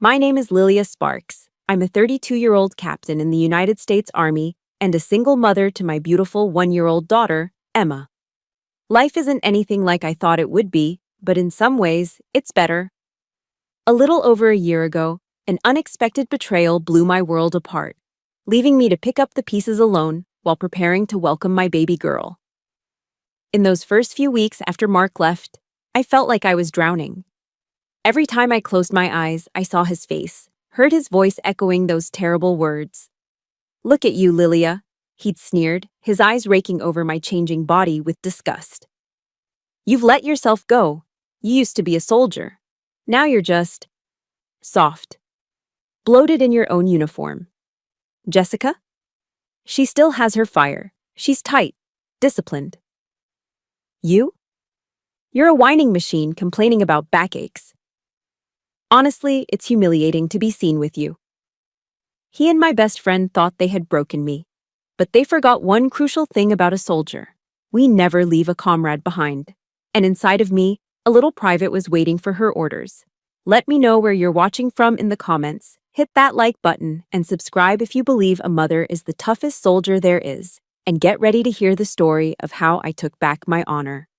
My name is Lilia Sparks. I'm a 32-year-old captain in the United States Army and a single mother to my beautiful 1-year-old daughter, Emma. Life isn't anything like I thought it would be, but in some ways, it's better. A little over a year ago, an unexpected betrayal blew my world apart, leaving me to pick up the pieces alone while preparing to welcome my baby girl. In those first few weeks after Mark left, I felt like I was drowning. Every time I closed my eyes, I saw his face, heard his voice echoing those terrible words. "Look at you, Lilia," he'd sneered, his eyes raking over my changing body with disgust. "You've let yourself go. You used to be a soldier. Now you're just soft. Bloated in your own uniform. Jessica? She still has her fire. She's tight, disciplined. You? You're a whining machine complaining about backaches. Honestly, it's humiliating to be seen with you." He and my best friend thought they had broken me, but they forgot one crucial thing about a soldier. We never leave a comrade behind. And inside of me, a little private was waiting for her orders. Let me know where you're watching from in the comments. Hit that like button and subscribe if you believe a mother is the toughest soldier there is. And get ready to hear the story of how I took back my honor.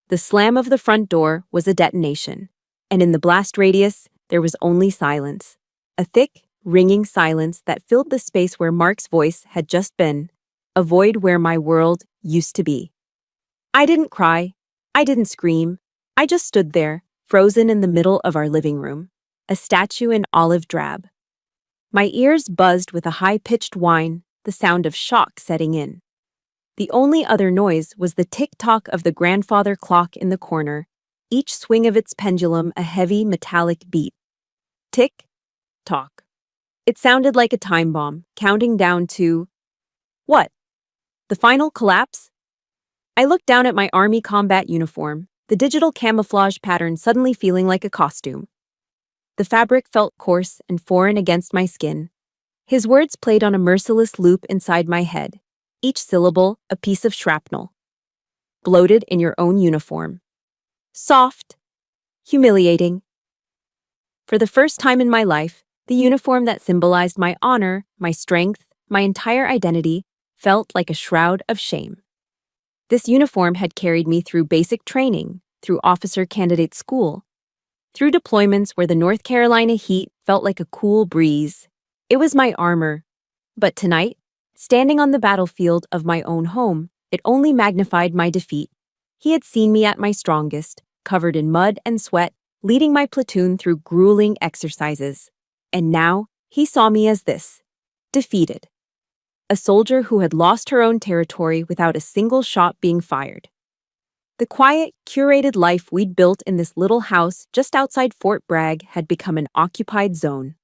The slam of the front door was a detonation, and in the blast radius, there was only silence. A thick, ringing silence that filled the space where Mark's voice had just been, a void where my world used to be. I didn't cry. I didn't scream. I just stood there, frozen in the middle of our living room, a statue in olive drab. My ears buzzed with a high-pitched whine, the sound of shock setting in. The only other noise was the tick-tock of the grandfather clock in the corner, each swing of its pendulum a heavy metallic beat. Tick-tock. It sounded like a time bomb, counting down to... what? The final collapse? I looked down at my army combat uniform, the digital camouflage pattern suddenly feeling like a costume. The fabric felt coarse and foreign against my skin. His words played on a merciless loop inside my head, each syllable a piece of shrapnel. Bloated in your own uniform. Soft. Humiliating. For the first time in my life, the uniform that symbolized my honor, my strength, my entire identity, felt like a shroud of shame. This uniform had carried me through basic training, through officer candidate school, through deployments where the North Carolina heat felt like a cool breeze. It was my armor. But tonight, standing on the battlefield of my own home, it only magnified my defeat. He had seen me at my strongest, covered in mud and sweat, leading my platoon through grueling exercises. And now, he saw me as this, defeated. A soldier who had lost her own territory without a single shot being fired. The quiet, curated life we'd built in this little house just outside Fort Bragg had become an occupied zone.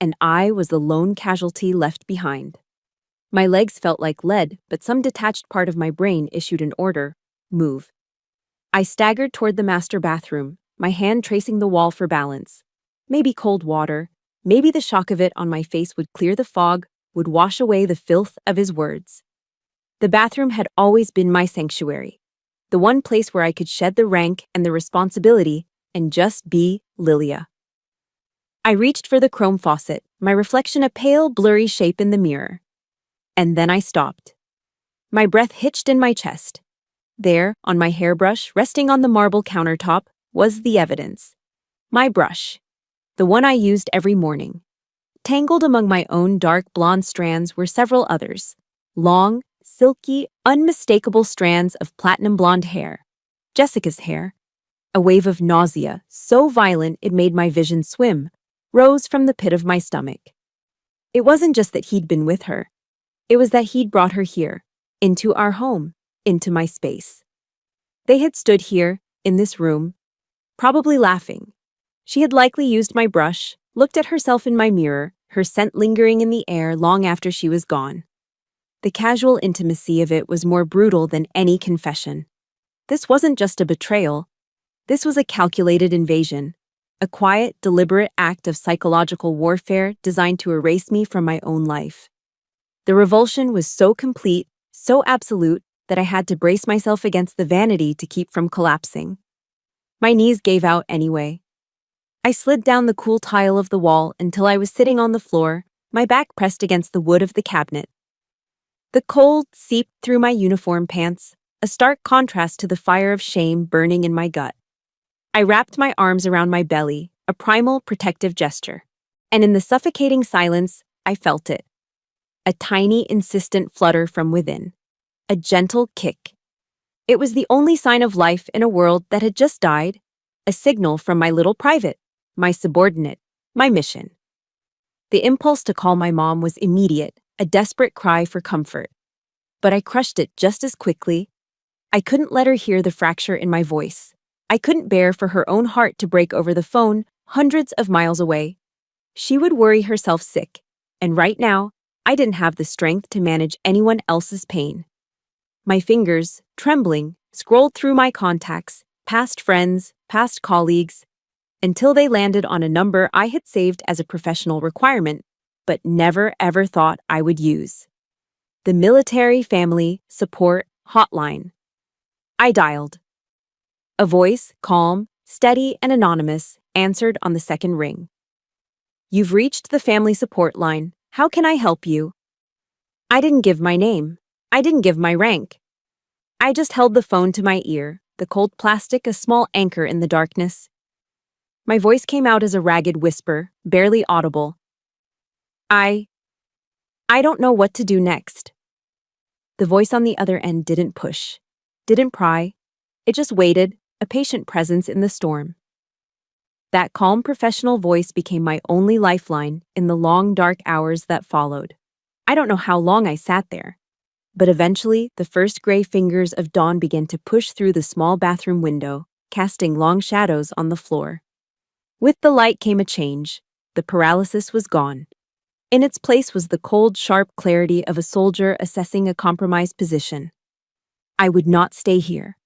And I was the lone casualty left behind. My legs felt like lead, but some detached part of my brain issued an order, move. I staggered toward the master bathroom, my hand tracing the wall for balance. Maybe cold water, maybe the shock of it on my face would clear the fog, would wash away the filth of his words. The bathroom had always been my sanctuary, the one place where I could shed the rank and the responsibility and just be Lilia. I reached for the chrome faucet, my reflection a pale, blurry shape in the mirror. And then I stopped. My breath hitched in my chest. There, on my hairbrush, resting on the marble countertop, was the evidence. My brush. The one I used every morning. Tangled among my own dark blonde strands were several others. Long, silky, unmistakable strands of platinum blonde hair. Jessica's hair. A wave of nausea, so violent it made my vision swim, rose from the pit of my stomach. It wasn't just that he'd been with her. It was that he'd brought her here, into our home, into my space. They had stood here, in this room, probably laughing. She had likely used my brush, looked at herself in my mirror, her scent lingering in the air long after she was gone. The casual intimacy of it was more brutal than any confession. This wasn't just a betrayal. This was a calculated invasion, a quiet, deliberate act of psychological warfare designed to erase me from my own life. The revulsion was so complete, so absolute, that I had to brace myself against the vanity to keep from collapsing. My knees gave out anyway. I slid down the cool tile of the wall until I was sitting on the floor, my back pressed against the wood of the cabinet. The cold seeped through my uniform pants, a stark contrast to the fire of shame burning in my gut. I wrapped my arms around my belly, a primal protective gesture. And in the suffocating silence, I felt it. A tiny, insistent flutter from within. A gentle kick. It was the only sign of life in a world that had just died. A signal from my little private, my subordinate, my mission. The impulse to call my mom was immediate, a desperate cry for comfort. But I crushed it just as quickly. I couldn't let her hear the fracture in my voice. I couldn't bear for her own heart to break over the phone, hundreds of miles away. She would worry herself sick, and right now, I didn't have the strength to manage anyone else's pain. My fingers, trembling, scrolled through my contacts, past friends, past colleagues, until they landed on a number I had saved as a professional requirement, but never ever thought I would use. The Military Family Support Hotline. I dialed. A voice, calm, steady, and anonymous, answered on the second ring. "You've reached the family support line. How can I help you?" I didn't give my name. I didn't give my rank. I just held the phone to my ear, the cold plastic a small anchor in the darkness. My voice came out as a ragged whisper, barely audible. I don't know what to do next." The voice on the other end didn't push, didn't pry. It just waited, a patient presence in the storm. That calm professional voice became my only lifeline in the long, dark hours that followed. I don't know how long I sat there, but eventually the first gray fingers of dawn began to push through the small bathroom window, casting long shadows on the floor. With the light came a change. The paralysis was gone. In its place was the cold, sharp clarity of a soldier assessing a compromised position. I would not stay here.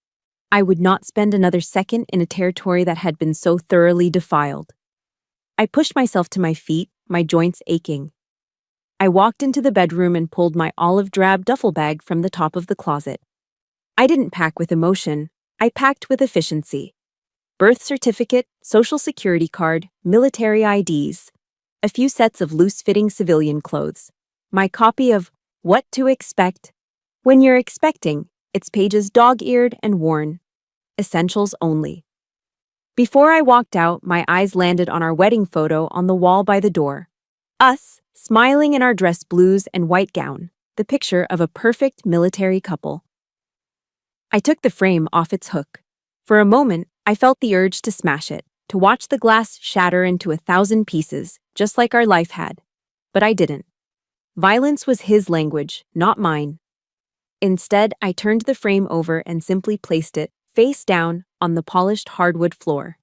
I would not spend another second in a territory that had been so thoroughly defiled. I pushed myself to my feet, my joints aching. I walked into the bedroom and pulled my olive-drab duffel bag from the top of the closet. I didn't pack with emotion. I packed with efficiency. Birth certificate, social security card, military IDs, a few sets of loose-fitting civilian clothes, my copy of What to Expect When You're Expecting, its pages dog-eared and worn. Essentials only. Before I walked out, my eyes landed on our wedding photo on the wall by the door. Us, smiling in our dress blues and white gown, the picture of a perfect military couple. I took the frame off its hook. For a moment, I felt the urge to smash it, to watch the glass shatter into 1,000 pieces, just like our life had. But I didn't. Violence was his language, not mine. Instead, I turned the frame over and simply placed it, face down, on the polished hardwood floor.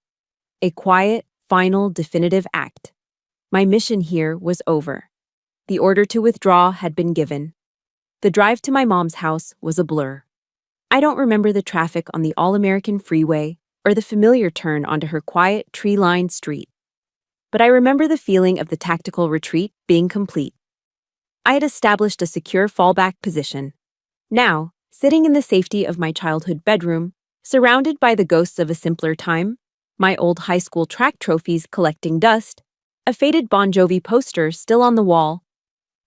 A quiet, final, definitive act. My mission here was over. The order to withdraw had been given. The drive to my mom's house was a blur. I don't remember the traffic on the all-American freeway or the familiar turn onto her quiet, tree-lined street. But I remember the feeling of the tactical retreat being complete. I had established a secure fallback position. Now, sitting in the safety of my childhood bedroom, surrounded by the ghosts of a simpler time, my old high school track trophies collecting dust, a faded Bon Jovi poster still on the wall,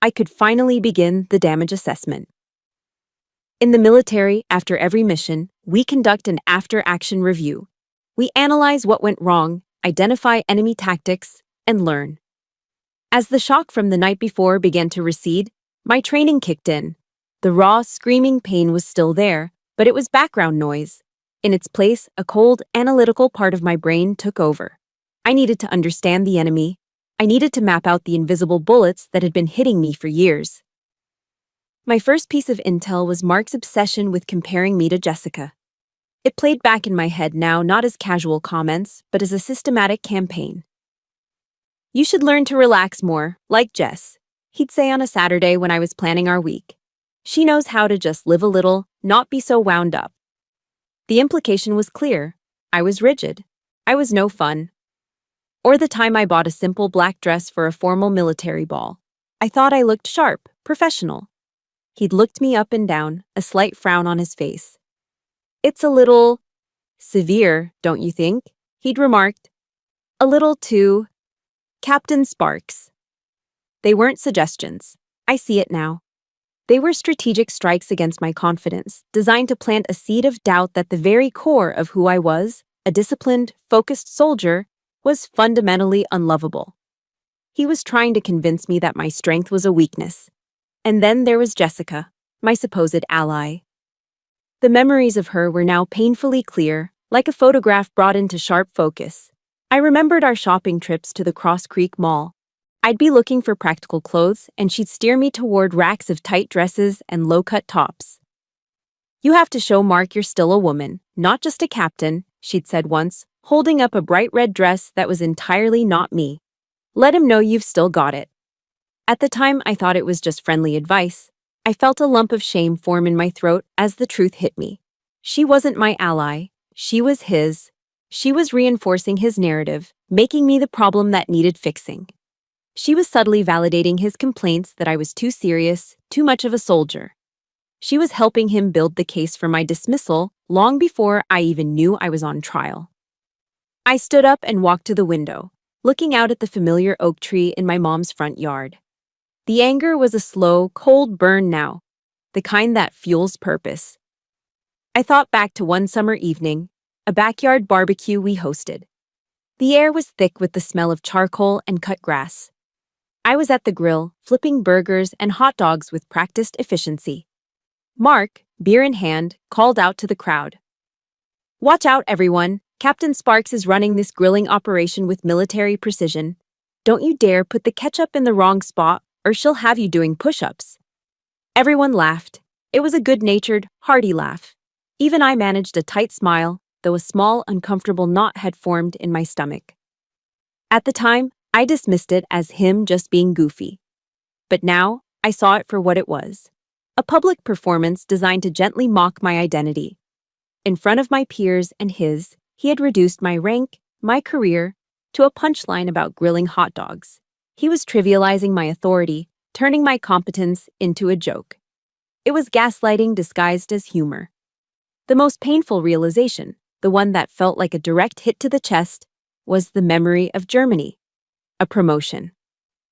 I could finally begin the damage assessment. In the military, after every mission, we conduct an after-action review. We analyze what went wrong, identify enemy tactics, and learn. As the shock from the night before began to recede, my training kicked in. The raw, screaming pain was still there, but it was background noise. In its place, a cold, analytical part of my brain took over. I needed to understand the enemy. I needed to map out the invisible bullets that had been hitting me for years. My first piece of intel was Mark's obsession with comparing me to Jessica. It played back in my head now not as casual comments, but as a systematic campaign. "You should learn to relax more, like Jess," he'd say on a Saturday when I was planning our week. "She knows how to just live a little, not be so wound up." The implication was clear. I was rigid. I was no fun. Or the time I bought a simple black dress for a formal military ball. I thought I looked sharp, professional. He'd looked me up and down, a slight frown on his face. "It's a little severe, don't you think?" he'd remarked. A little too Captain Sparks. They weren't suggestions. I see it now. They were strategic strikes against my confidence, designed to plant a seed of doubt that the very core of who I was, a disciplined, focused soldier, was fundamentally unlovable. He was trying to convince me that my strength was a weakness. And then there was Jessica, my supposed ally. The memories of her were now painfully clear, like a photograph brought into sharp focus. I remembered our shopping trips to the Cross Creek Mall. I'd be looking for practical clothes, and she'd steer me toward racks of tight dresses and low-cut tops. "You have to show Mark you're still a woman, not just a captain," she'd said once, holding up a bright red dress that was entirely not me. "Let him know you've still got it." At the time, I thought it was just friendly advice. I felt a lump of shame form in my throat as the truth hit me. She wasn't my ally. She was his. She was reinforcing his narrative, making me the problem that needed fixing. She was subtly validating his complaints that I was too serious, too much of a soldier. She was helping him build the case for my dismissal long before I even knew I was on trial. I stood up and walked to the window, looking out at the familiar oak tree in my mom's front yard. The anger was a slow, cold burn now, the kind that fuels purpose. I thought back to one summer evening, a backyard barbecue we hosted. The air was thick with the smell of charcoal and cut grass. I was at the grill, flipping burgers and hot dogs with practiced efficiency. Mark, beer in hand, called out to the crowd. "Watch out, everyone. Captain Sparks is running this grilling operation with military precision. Don't you dare put the ketchup in the wrong spot, or she'll have you doing push-ups." Everyone laughed. It was a good-natured, hearty laugh. Even I managed a tight smile, though a small, uncomfortable knot had formed in my stomach. At the time, I dismissed it as him just being goofy. But now, I saw it for what it was. A public performance designed to gently mock my identity. In front of my peers and his, he had reduced my rank, my career, to a punchline about grilling hot dogs. He was trivializing my authority, turning my competence into a joke. It was gaslighting disguised as humor. The most painful realization, the one that felt like a direct hit to the chest, was the memory of Germany. A promotion.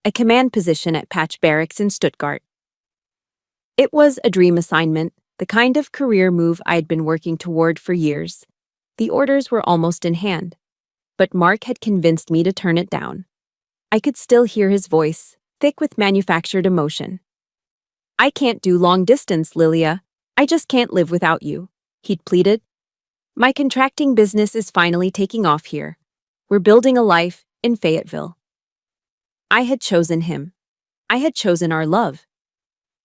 A command position at Patch Barracks in Stuttgart. It was a dream assignment, the kind of career move I had been working toward for years. The orders were almost in hand. But Mark had convinced me to turn it down. I could still hear his voice, thick with manufactured emotion. "I can't do long distance, Lilia. I just can't live without you," he'd pleaded. "My contracting business is finally taking off here. We're building a life in Fayetteville." I had chosen him. I had chosen our love.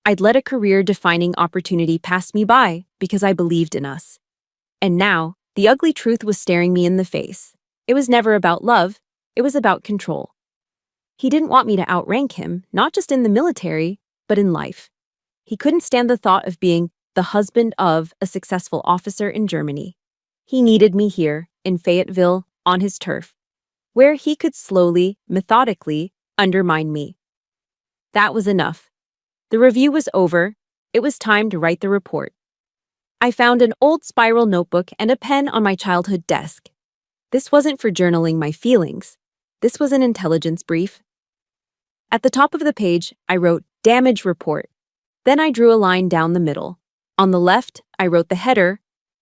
I'd let a career-defining opportunity pass me by because I believed in us. And now, the ugly truth was staring me in the face. It was never about love, it was about control. He didn't want me to outrank him, not just in the military, but in life. He couldn't stand the thought of being the husband of a successful officer in Germany. He needed me here, in Fayetteville, on his turf, where he could slowly, methodically, undermine me. That was enough. The review was over. It was time to write the report. I found an old spiral notebook and a pen on my childhood desk. This wasn't for journaling my feelings. This was an intelligence brief. At the top of the page, I wrote damage report. Then I drew a line down the middle. On the left, I wrote the header,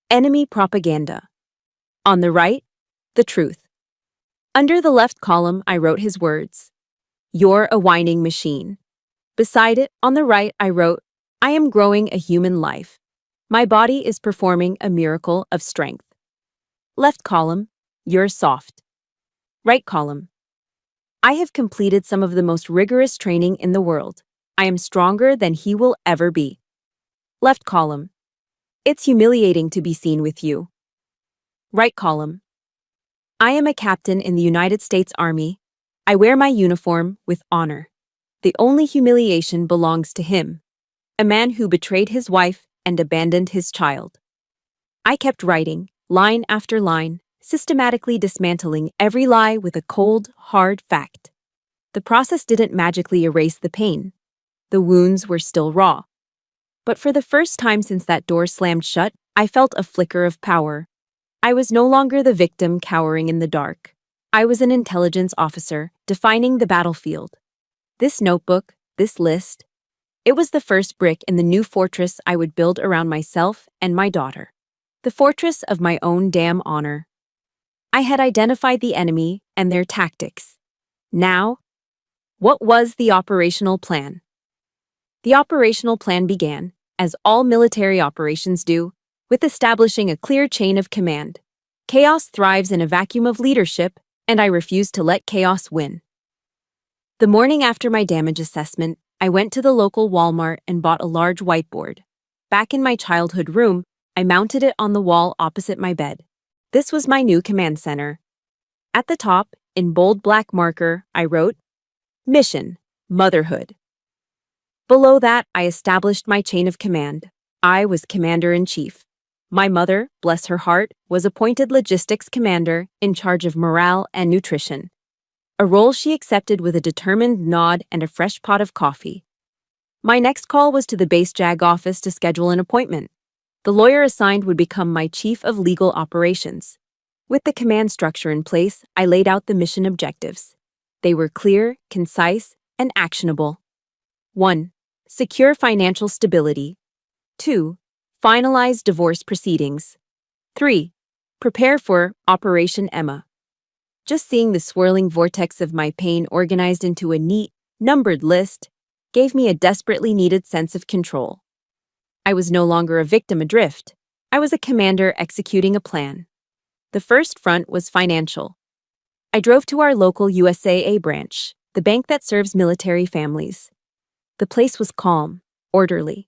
enemy propaganda. On the right, the truth. Under the left column, I wrote his words. "You're a whining machine." Beside it, on the right, I wrote, "I am growing a human life. My body is performing a miracle of strength." Left column, "You're soft." Right column, "I have completed some of the most rigorous training in the world. I am stronger than he will ever be." Left column, "It's humiliating to be seen with you." Right column, "I am a captain in the United States Army. I wear my uniform with honor. The only humiliation belongs to him, a man who betrayed his wife and abandoned his child." I kept writing, line after line, systematically dismantling every lie with a cold, hard fact. The process didn't magically erase the pain. The wounds were still raw. But for the first time since that door slammed shut, I felt a flicker of power. I was no longer the victim cowering in the dark. I was an intelligence officer, defining the battlefield. This notebook, this list, it was the first brick in the new fortress I would build around myself and my daughter. The fortress of my own damn honor. I had identified the enemy and their tactics. Now, what was the operational plan? The operational plan began, as all military operations do, with establishing a clear chain of command. Chaos thrives in a vacuum of leadership, and I refused to let chaos win. The morning after my damage assessment, I went to the local Walmart and bought a large whiteboard. Back in my childhood room, I mounted it on the wall opposite my bed. This was my new command center. At the top, in bold black marker, I wrote, Mission, Motherhood. Below that, I established my chain of command. I was Commander-in-Chief. My mother, bless her heart, was appointed Logistics Commander in charge of morale and nutrition, a role she accepted with a determined nod and a fresh pot of coffee. My next call was to the base JAG office to schedule an appointment. The lawyer assigned would become my Chief of Legal Operations. With the command structure in place, I laid out the mission objectives. They were clear, concise, and actionable. 1. Secure financial stability. 2. Finalize divorce proceedings. 3. Prepare for Operation Emma. Just seeing the swirling vortex of my pain organized into a neat, numbered list gave me a desperately needed sense of control. I was no longer a victim adrift. I was a commander executing a plan. The first front was financial. I drove to our local USAA branch, the bank that serves military families. The place was calm, orderly.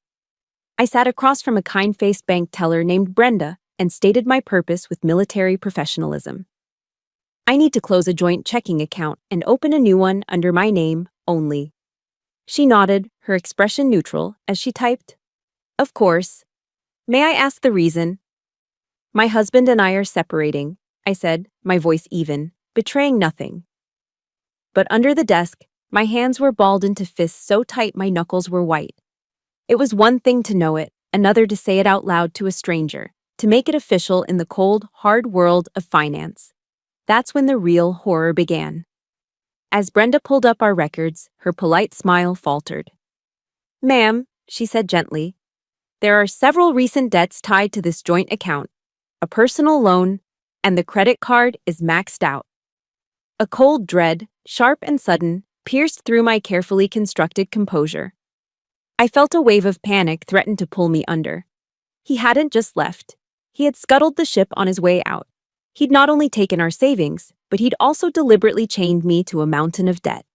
I sat across from a kind-faced bank teller named Brenda and stated my purpose with military professionalism. I need to close a joint checking account and open a new one under my name only. She nodded, her expression neutral, as she typed, Of course. May I ask the reason? My husband and I are separating, I said, my voice even, betraying nothing. But under the desk, my hands were balled into fists so tight my knuckles were white. It was one thing to know it, another to say it out loud to a stranger, to make it official in the cold, hard world of finance. That's when the real horror began. As Brenda pulled up our records, her polite smile faltered. Ma'am, she said gently, there are several recent debts tied to this joint account, a personal loan, and the credit card is maxed out. A cold dread, sharp and sudden, pierced through my carefully constructed composure. I felt a wave of panic threaten to pull me under. He hadn't just left. He had scuttled the ship on his way out. He'd not only taken our savings, but he'd also deliberately chained me to a mountain of debt.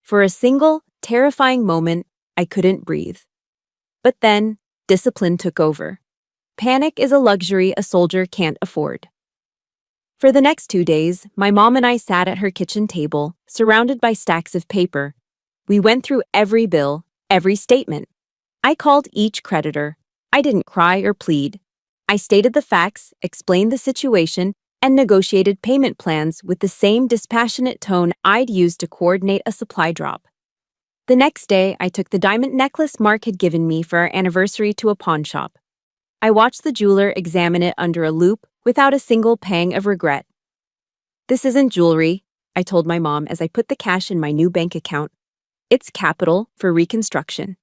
For a single, terrifying moment, I couldn't breathe. But then, discipline took over. Panic is a luxury a soldier can't afford. For the next 2 days, my mom and I sat at her kitchen table, surrounded by stacks of paper. We went through every bill, every statement. I called each creditor. I didn't cry or plead. I stated the facts, explained the situation, and negotiated payment plans with the same dispassionate tone I'd used to coordinate a supply drop. The next day, I took the diamond necklace Mark had given me for our anniversary to a pawn shop. I watched the jeweler examine it under a loupe without a single pang of regret. This isn't jewelry, I told my mom as I put the cash in my new bank account. It's capital for reconstruction.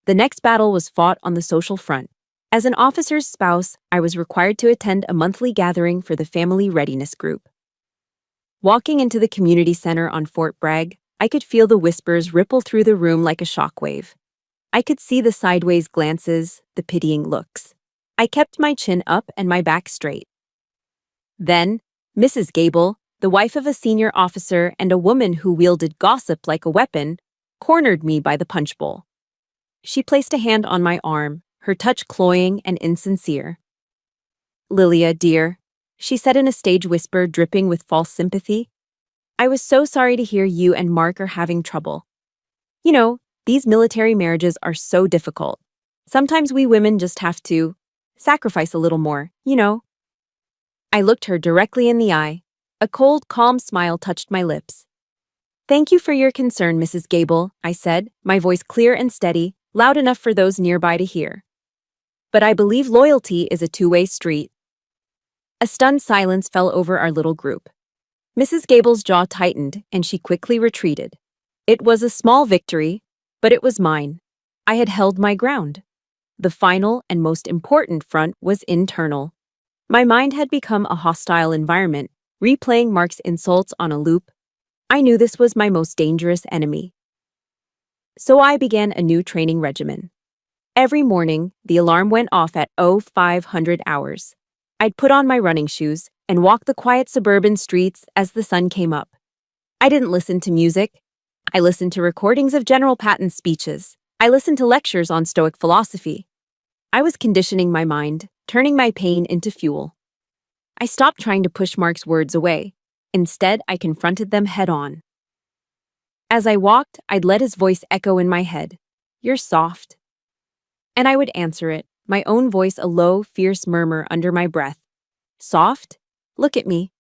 The next battle was fought on the social front. As an officer's spouse, I was required to attend a monthly gathering for the Family Readiness Group. Walking into the community center on Fort Bragg, I could feel the whispers ripple through the room like a shockwave. I could see the sideways glances, the pitying looks. I kept my chin up and my back straight. Then, Mrs. Gable, the wife of a senior officer and a woman who wielded gossip like a weapon, cornered me by the punch bowl. She placed a hand on my arm, her touch cloying and insincere. Lilia, dear, she said in a stage whisper dripping with false sympathy. I was so sorry to hear you and Mark are having trouble. You know, these military marriages are so difficult. Sometimes we women just have to sacrifice a little more, you know. I looked her directly in the eye. A cold, calm smile touched my lips. Thank you for your concern, Mrs. Gable, I said, my voice clear and steady, loud enough for those nearby to hear. But I believe loyalty is a two-way street. A stunned silence fell over our little group. Mrs. Gable's jaw tightened and she quickly retreated. It was a small victory, but it was mine. I had held my ground. The final and most important front was internal. My mind had become a hostile environment, replaying Mark's insults on a loop. I knew this was my most dangerous enemy. So I began a new training regimen. Every morning, the alarm went off at 0500 hours. I'd put on my running shoes and walk the quiet suburban streets as the sun came up. I didn't listen to music. I listened to recordings of General Patton's speeches. I listened to lectures on Stoic philosophy. I was conditioning my mind, turning my pain into fuel. I stopped trying to push Mark's words away. Instead, I confronted them head-on. As I walked, I'd let his voice echo in my head. "You're soft." And I would answer it, my own voice a low, fierce murmur under my breath. "Soft? Look at me.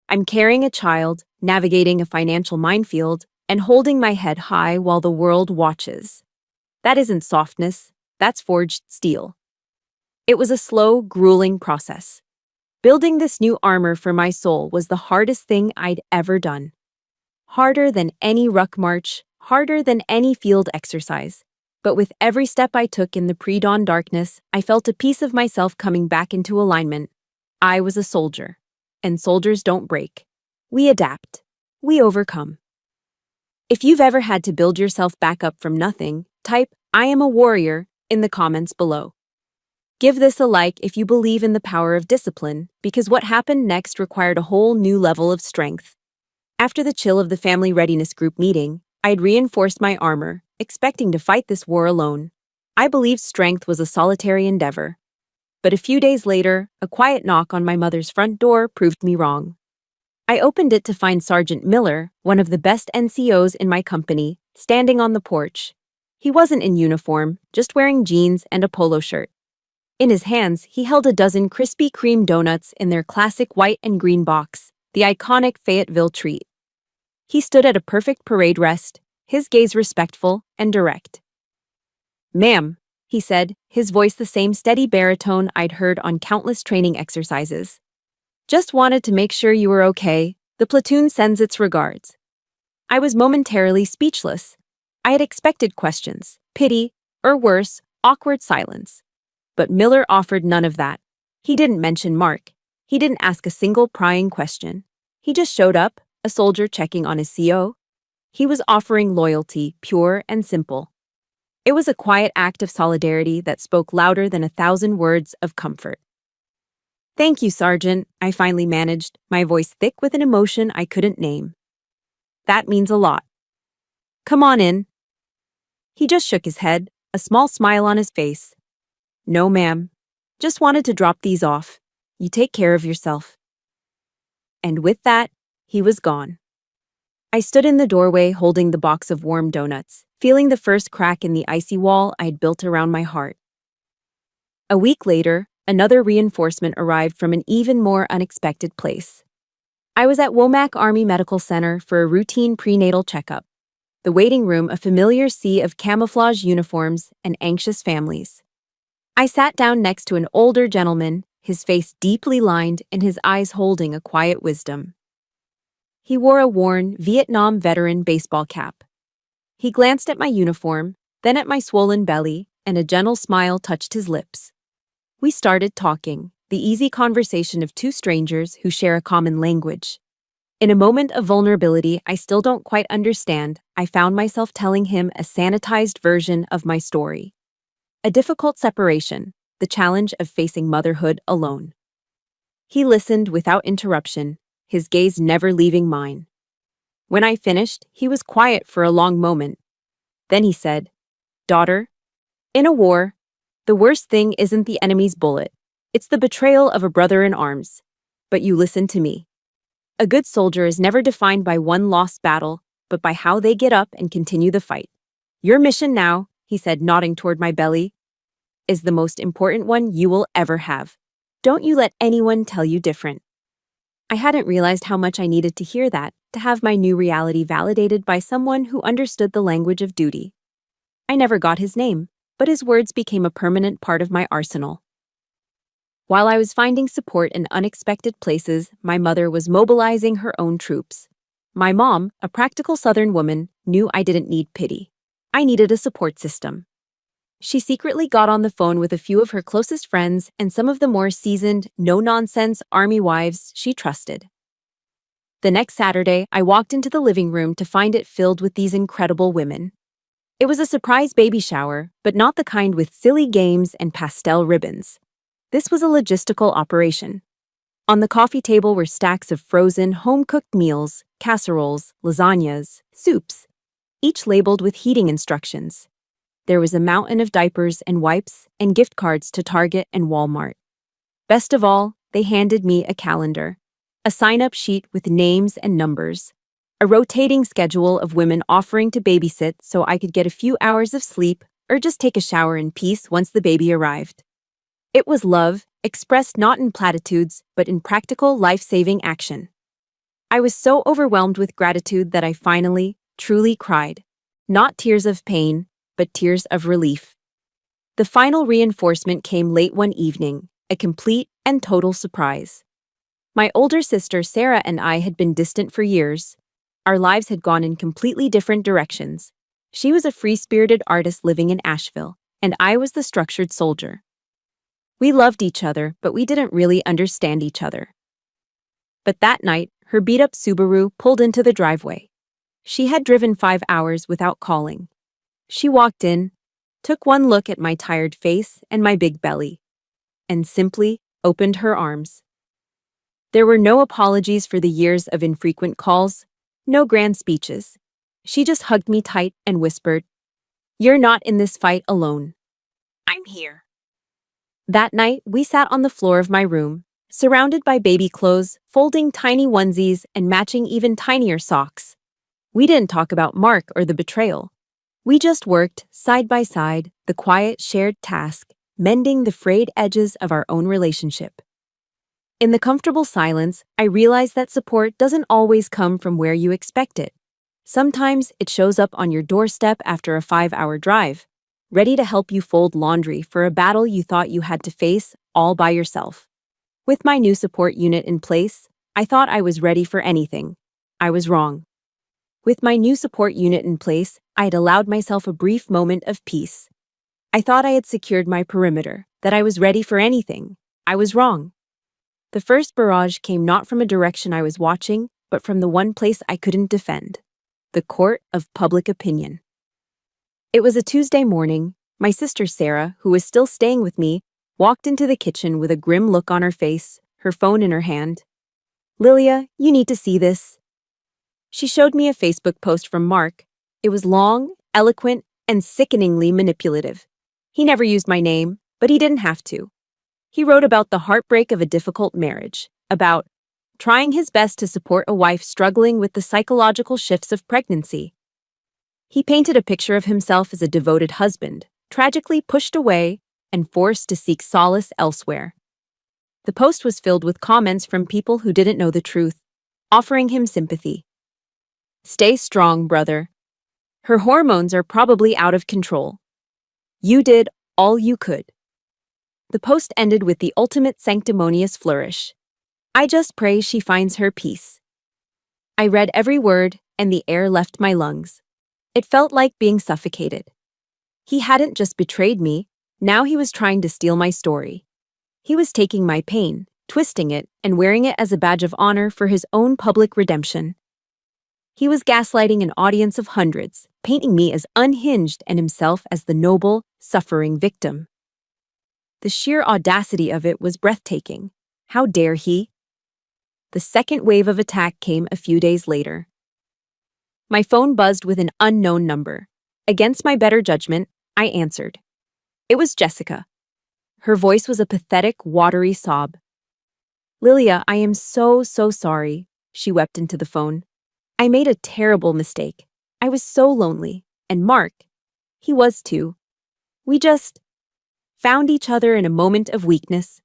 I'm carrying a child, navigating a financial minefield, and holding my head high while the world watches. That isn't softness, that's forged steel." It was a slow, grueling process. Building this new armor for my soul was the hardest thing I'd ever done. Harder than any ruck march, harder than any field exercise. But with every step I took in the pre-dawn darkness, I felt a piece of myself coming back into alignment. I was a soldier. And soldiers don't break. We adapt. We overcome. If you've ever had to build yourself back up from nothing, type "I am a warrior" in the comments below. Give this a like if you believe in the power of discipline, because what happened next required a whole new level of strength. After the chill of the family readiness group meeting, I'd reinforced my armor, expecting to fight this war alone. I believed strength was a solitary endeavor. But a few days later, a quiet knock on my mother's front door proved me wrong. I opened it to find Sergeant Miller, one of the best NCOs in my company, standing on the porch. He wasn't in uniform, just wearing jeans and a polo shirt. In his hands, he held a dozen Krispy Kreme donuts in their classic white and green box, the iconic Fayetteville treat. He stood at a perfect parade rest, his gaze respectful and direct. "Ma'am," he said, his voice the same steady baritone I'd heard on countless training exercises. "Just wanted to make sure you were okay. The platoon sends its regards." I was momentarily speechless. I had expected questions, pity, or worse, awkward silence. But Miller offered none of that. He didn't mention Mark. He didn't ask a single prying question. He just showed up, a soldier checking on his CO. He was offering loyalty, pure and simple. It was a quiet act of solidarity that spoke louder than 1,000 words of comfort. "Thank you, Sergeant," I finally managed, my voice thick with an emotion I couldn't name. "That means a lot. Come on in." He just shook his head, a small smile on his face. "No, ma'am. Just wanted to drop these off. You take care of yourself." And with that, he was gone. I stood in the doorway holding the box of warm donuts, feeling the first crack in the icy wall I'd built around my heart. A week later, another reinforcement arrived from an even more unexpected place. I was at Womack Army Medical Center for a routine prenatal checkup. The waiting room a familiar sea of camouflage uniforms and anxious families. I sat down next to an older gentleman, his face deeply lined and his eyes holding a quiet wisdom. He wore a worn Vietnam veteran baseball cap. He glanced at my uniform, then at my swollen belly, and a gentle smile touched his lips. We started talking, the easy conversation of two strangers who share a common language. In a moment of vulnerability I still don't quite understand, I found myself telling him a sanitized version of my story. A difficult separation, the challenge of facing motherhood alone. He listened without interruption, his gaze never leaving mine. When I finished, he was quiet for a long moment. Then he said, "Daughter, in a war, the worst thing isn't the enemy's bullet. It's the betrayal of a brother in arms. But you listen to me. A good soldier is never defined by one lost battle, but by how they get up and continue the fight. Your mission now," he said, nodding toward my belly, "is the most important one you will ever have. Don't you let anyone tell you different." I hadn't realized how much I needed to hear that, to have my new reality validated by someone who understood the language of duty. I never got his name, but his words became a permanent part of my arsenal. While I was finding support in unexpected places, my mother was mobilizing her own troops. My mom, a practical Southern woman, knew I didn't need pity. I needed a support system. She secretly got on the phone with a few of her closest friends and some of the more seasoned, no-nonsense army wives she trusted. The next Saturday, I walked into the living room to find it filled with these incredible women. It was a surprise baby shower, but not the kind with silly games and pastel ribbons. This was a logistical operation. On the coffee table were stacks of frozen, home-cooked meals, casseroles, lasagnas, soups, each labeled with heating instructions. There was a mountain of diapers and wipes and gift cards to Target and Walmart. Best of all, they handed me a calendar, a sign-up sheet with names and numbers, a rotating schedule of women offering to babysit so I could get a few hours of sleep or just take a shower in peace once the baby arrived. It was love, expressed not in platitudes, but in practical, life-saving action. I was so overwhelmed with gratitude that I finally, truly cried. Not tears of pain, but tears of relief. The final reinforcement came late one evening, a complete and total surprise. My older sister Sarah and I had been distant for years. Our lives had gone in completely different directions. She was a free-spirited artist living in Asheville, and I was the structured soldier. We loved each other, but we didn't really understand each other. But that night, her beat-up Subaru pulled into the driveway. She had driven 5 hours without calling. She walked in, took one look at my tired face and my big belly, and simply opened her arms. There were no apologies for the years of infrequent calls, no grand speeches. She just hugged me tight and whispered, "You're not in this fight alone. I'm here." That night, we sat on the floor of my room, surrounded by baby clothes, folding tiny onesies, and matching even tinier socks. We didn't talk about Mark or the betrayal. We just worked, side by side, the quiet shared task, mending the frayed edges of our own relationship. In the comfortable silence, I realized that support doesn't always come from where you expect it. Sometimes it shows up on your doorstep after a 5-hour drive, ready to help you fold laundry for a battle you thought you had to face all by yourself. With my new support unit in place, I thought I was ready for anything. I was wrong. With my new support unit in place, I had allowed myself a brief moment of peace. I thought I had secured my perimeter, that I was ready for anything. I was wrong. The first barrage came not from a direction I was watching, but from the one place I couldn't defend: the court of public opinion. It was a Tuesday morning. My sister Sarah, who was still staying with me, walked into the kitchen with a grim look on her face, her phone in her hand. "Lilia, you need to see this." She showed me a Facebook post from Mark. It was long, eloquent, and sickeningly manipulative. He never used my name, but he didn't have to. He wrote about the heartbreak of a difficult marriage, about trying his best to support a wife struggling with the psychological shifts of pregnancy. He painted a picture of himself as a devoted husband, tragically pushed away and forced to seek solace elsewhere. The post was filled with comments from people who didn't know the truth, offering him sympathy. "Stay strong, brother. Her hormones are probably out of control. You did all you could." The post ended with the ultimate sanctimonious flourish. "I just pray she finds her peace." I read every word, and the air left my lungs. It felt like being suffocated. He hadn't just betrayed me, now he was trying to steal my story. He was taking my pain, twisting it, and wearing it as a badge of honor for his own public redemption. He was gaslighting an audience of hundreds, painting me as unhinged and himself as the noble, suffering victim. The sheer audacity of it was breathtaking. How dare he? The second wave of attack came a few days later. My phone buzzed with an unknown number. Against my better judgment, I answered. It was Jessica. Her voice was a pathetic, watery sob. "Lilia, I am so sorry," she wept into the phone. "I made a terrible mistake. I was so lonely. And Mark, he was too. We just found each other in a moment of weakness."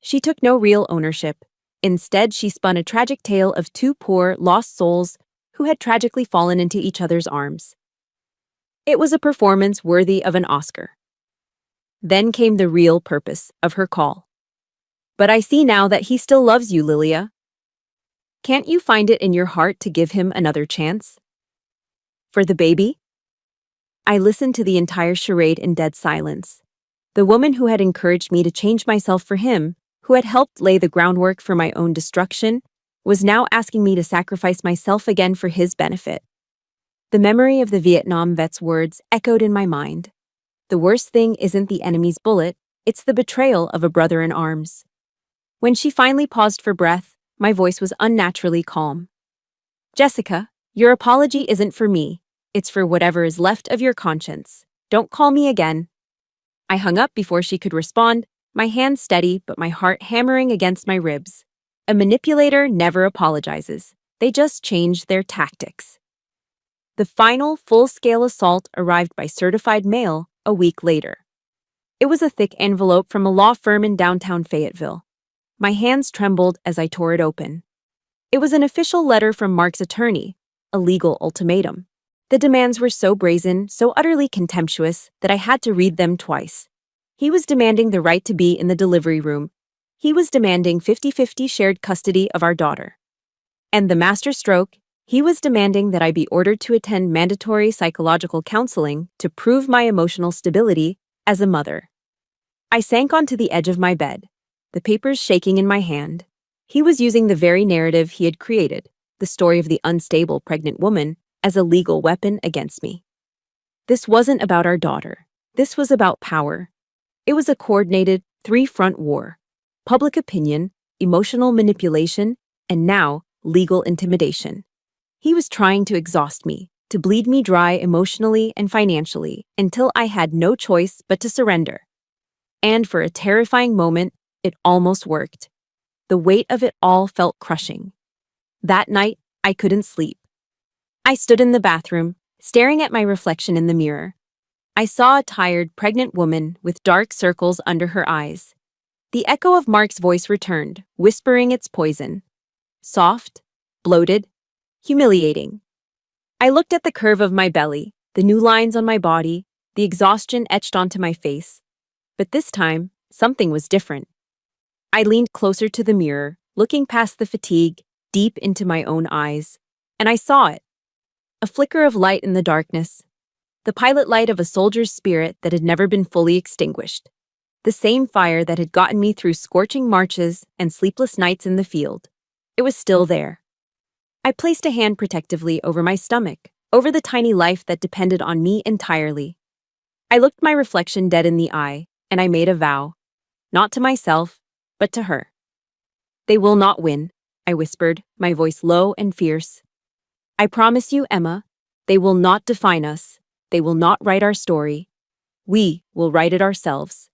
She took no real ownership. Instead, she spun a tragic tale of two poor, lost souls who had tragically fallen into each other's arms. It was a performance worthy of an Oscar. Then came the real purpose of her call. But I see now that he still loves you, Lilia. Can't you find it in your heart to give him another chance? For the baby? I listened to the entire charade in dead silence. The woman who had encouraged me to change myself for him, who had helped lay the groundwork for my own destruction, was now asking me to sacrifice myself again for his benefit. The memory of the Vietnam vet's words echoed in my mind. The worst thing isn't the enemy's bullet, it's the betrayal of a brother in arms. When she finally paused for breath, my voice was unnaturally calm. Jessica, your apology isn't for me. It's for whatever is left of your conscience. Don't call me again. I hung up before she could respond, my hands steady but my heart hammering against my ribs. A manipulator never apologizes. They just change their tactics. The final full-scale assault arrived by certified mail a week later. It was a thick envelope from a law firm in downtown Fayetteville. My hands trembled as I tore it open. It was an official letter from Mark's attorney, a legal ultimatum. The demands were so brazen, so utterly contemptuous, that I had to read them twice. He was demanding the right to be in the delivery room. He was demanding 50-50 shared custody of our daughter. And the master stroke, he was demanding that I be ordered to attend mandatory psychological counseling to prove my emotional stability as a mother. I sank onto the edge of my bed, the papers shaking in my hand. He was using the very narrative he had created, the story of the unstable pregnant woman, as a legal weapon against me. This wasn't about our daughter. This was about power. It was a coordinated, three-front war. Public opinion, emotional manipulation, and now, legal intimidation. He was trying to exhaust me, to bleed me dry emotionally and financially, until I had no choice but to surrender. And for a terrifying moment, it almost worked. The weight of it all felt crushing. That night, I couldn't sleep. I stood in the bathroom, staring at my reflection in the mirror. I saw a tired, pregnant woman with dark circles under her eyes. The echo of Mark's voice returned, whispering its poison. Soft, bloated, humiliating. I looked at the curve of my belly, the new lines on my body, the exhaustion etched onto my face. But this time, something was different. I leaned closer to the mirror, looking past the fatigue, deep into my own eyes, and I saw it. A flicker of light in the darkness. The pilot light of a soldier's spirit that had never been fully extinguished. The same fire that had gotten me through scorching marches and sleepless nights in the field. It was still there. I placed a hand protectively over my stomach, over the tiny life that depended on me entirely. I looked my reflection dead in the eye, and I made a vow. Not to myself, but to her. They will not win, I whispered, my voice low and fierce. I promise you, Emma, they will not define us. They will not write our story. We will write it ourselves.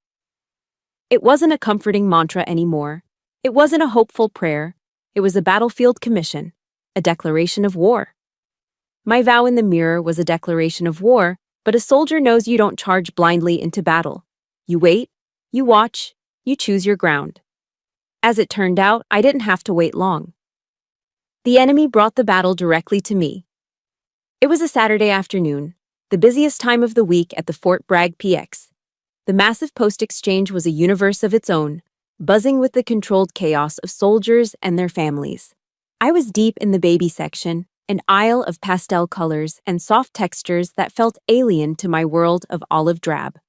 It wasn't a comforting mantra anymore. It wasn't a hopeful prayer. It was a battlefield commission, a declaration of war. My vow in the mirror was a declaration of war, but a soldier knows you don't charge blindly into battle. You wait, you watch, you choose your ground. As it turned out, I didn't have to wait long. The enemy brought the battle directly to me. It was a Saturday afternoon, the busiest time of the week at the Fort Bragg PX. The massive post exchange was a universe of its own, buzzing with the controlled chaos of soldiers and their families. I was deep in the baby section, an aisle of pastel colors and soft textures that felt alien to my world of olive drab.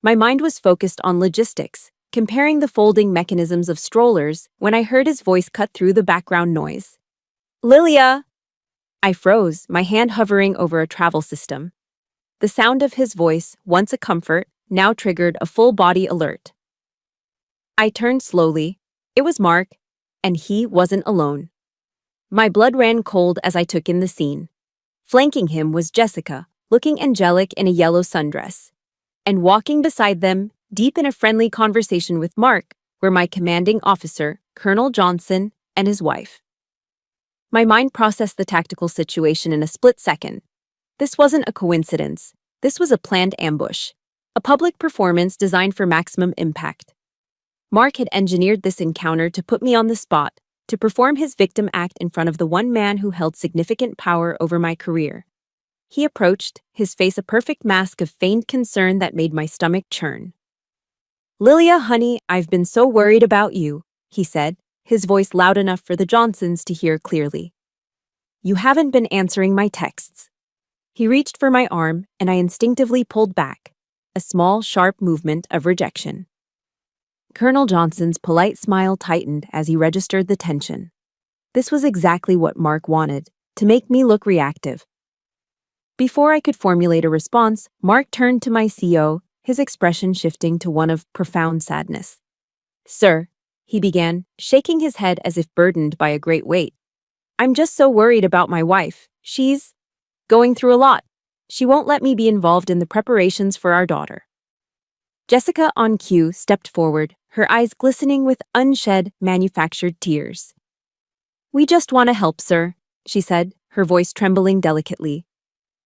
My mind was focused on logistics, comparing the folding mechanisms of strollers when I heard his voice cut through the background noise. Lilia! I froze, my hand hovering over a travel system. The sound of his voice, once a comfort, now triggered a full-body alert. I turned slowly. It was Mark, and he wasn't alone. My blood ran cold as I took in the scene. Flanking him was Jessica, looking angelic in a yellow sundress. And walking beside them, deep in a friendly conversation with Mark, were my commanding officer, Colonel Johnson, and his wife. My mind processed the tactical situation in a split second. This wasn't a coincidence. This was a planned ambush. A public performance designed for maximum impact. Mark had engineered this encounter to put me on the spot, to perform his victim act in front of the one man who held significant power over my career. He approached, his face a perfect mask of feigned concern that made my stomach churn. Lilia, honey, I've been so worried about you, he said, his voice loud enough for the Johnsons to hear clearly. You haven't been answering my texts. He reached for my arm, and I instinctively pulled back, a small, sharp movement of rejection. Colonel Johnson's polite smile tightened as he registered the tension. This was exactly what Mark wanted, to make me look reactive. Before I could formulate a response, Mark turned to my CO, his expression shifting to one of profound sadness. Sir, he began, shaking his head as if burdened by a great weight. I'm just so worried about my wife. She's going through a lot. She won't let me be involved in the preparations for our daughter. Jessica, on cue, stepped forward, her eyes glistening with unshed, manufactured tears. We just want to help, sir, she said, her voice trembling delicately.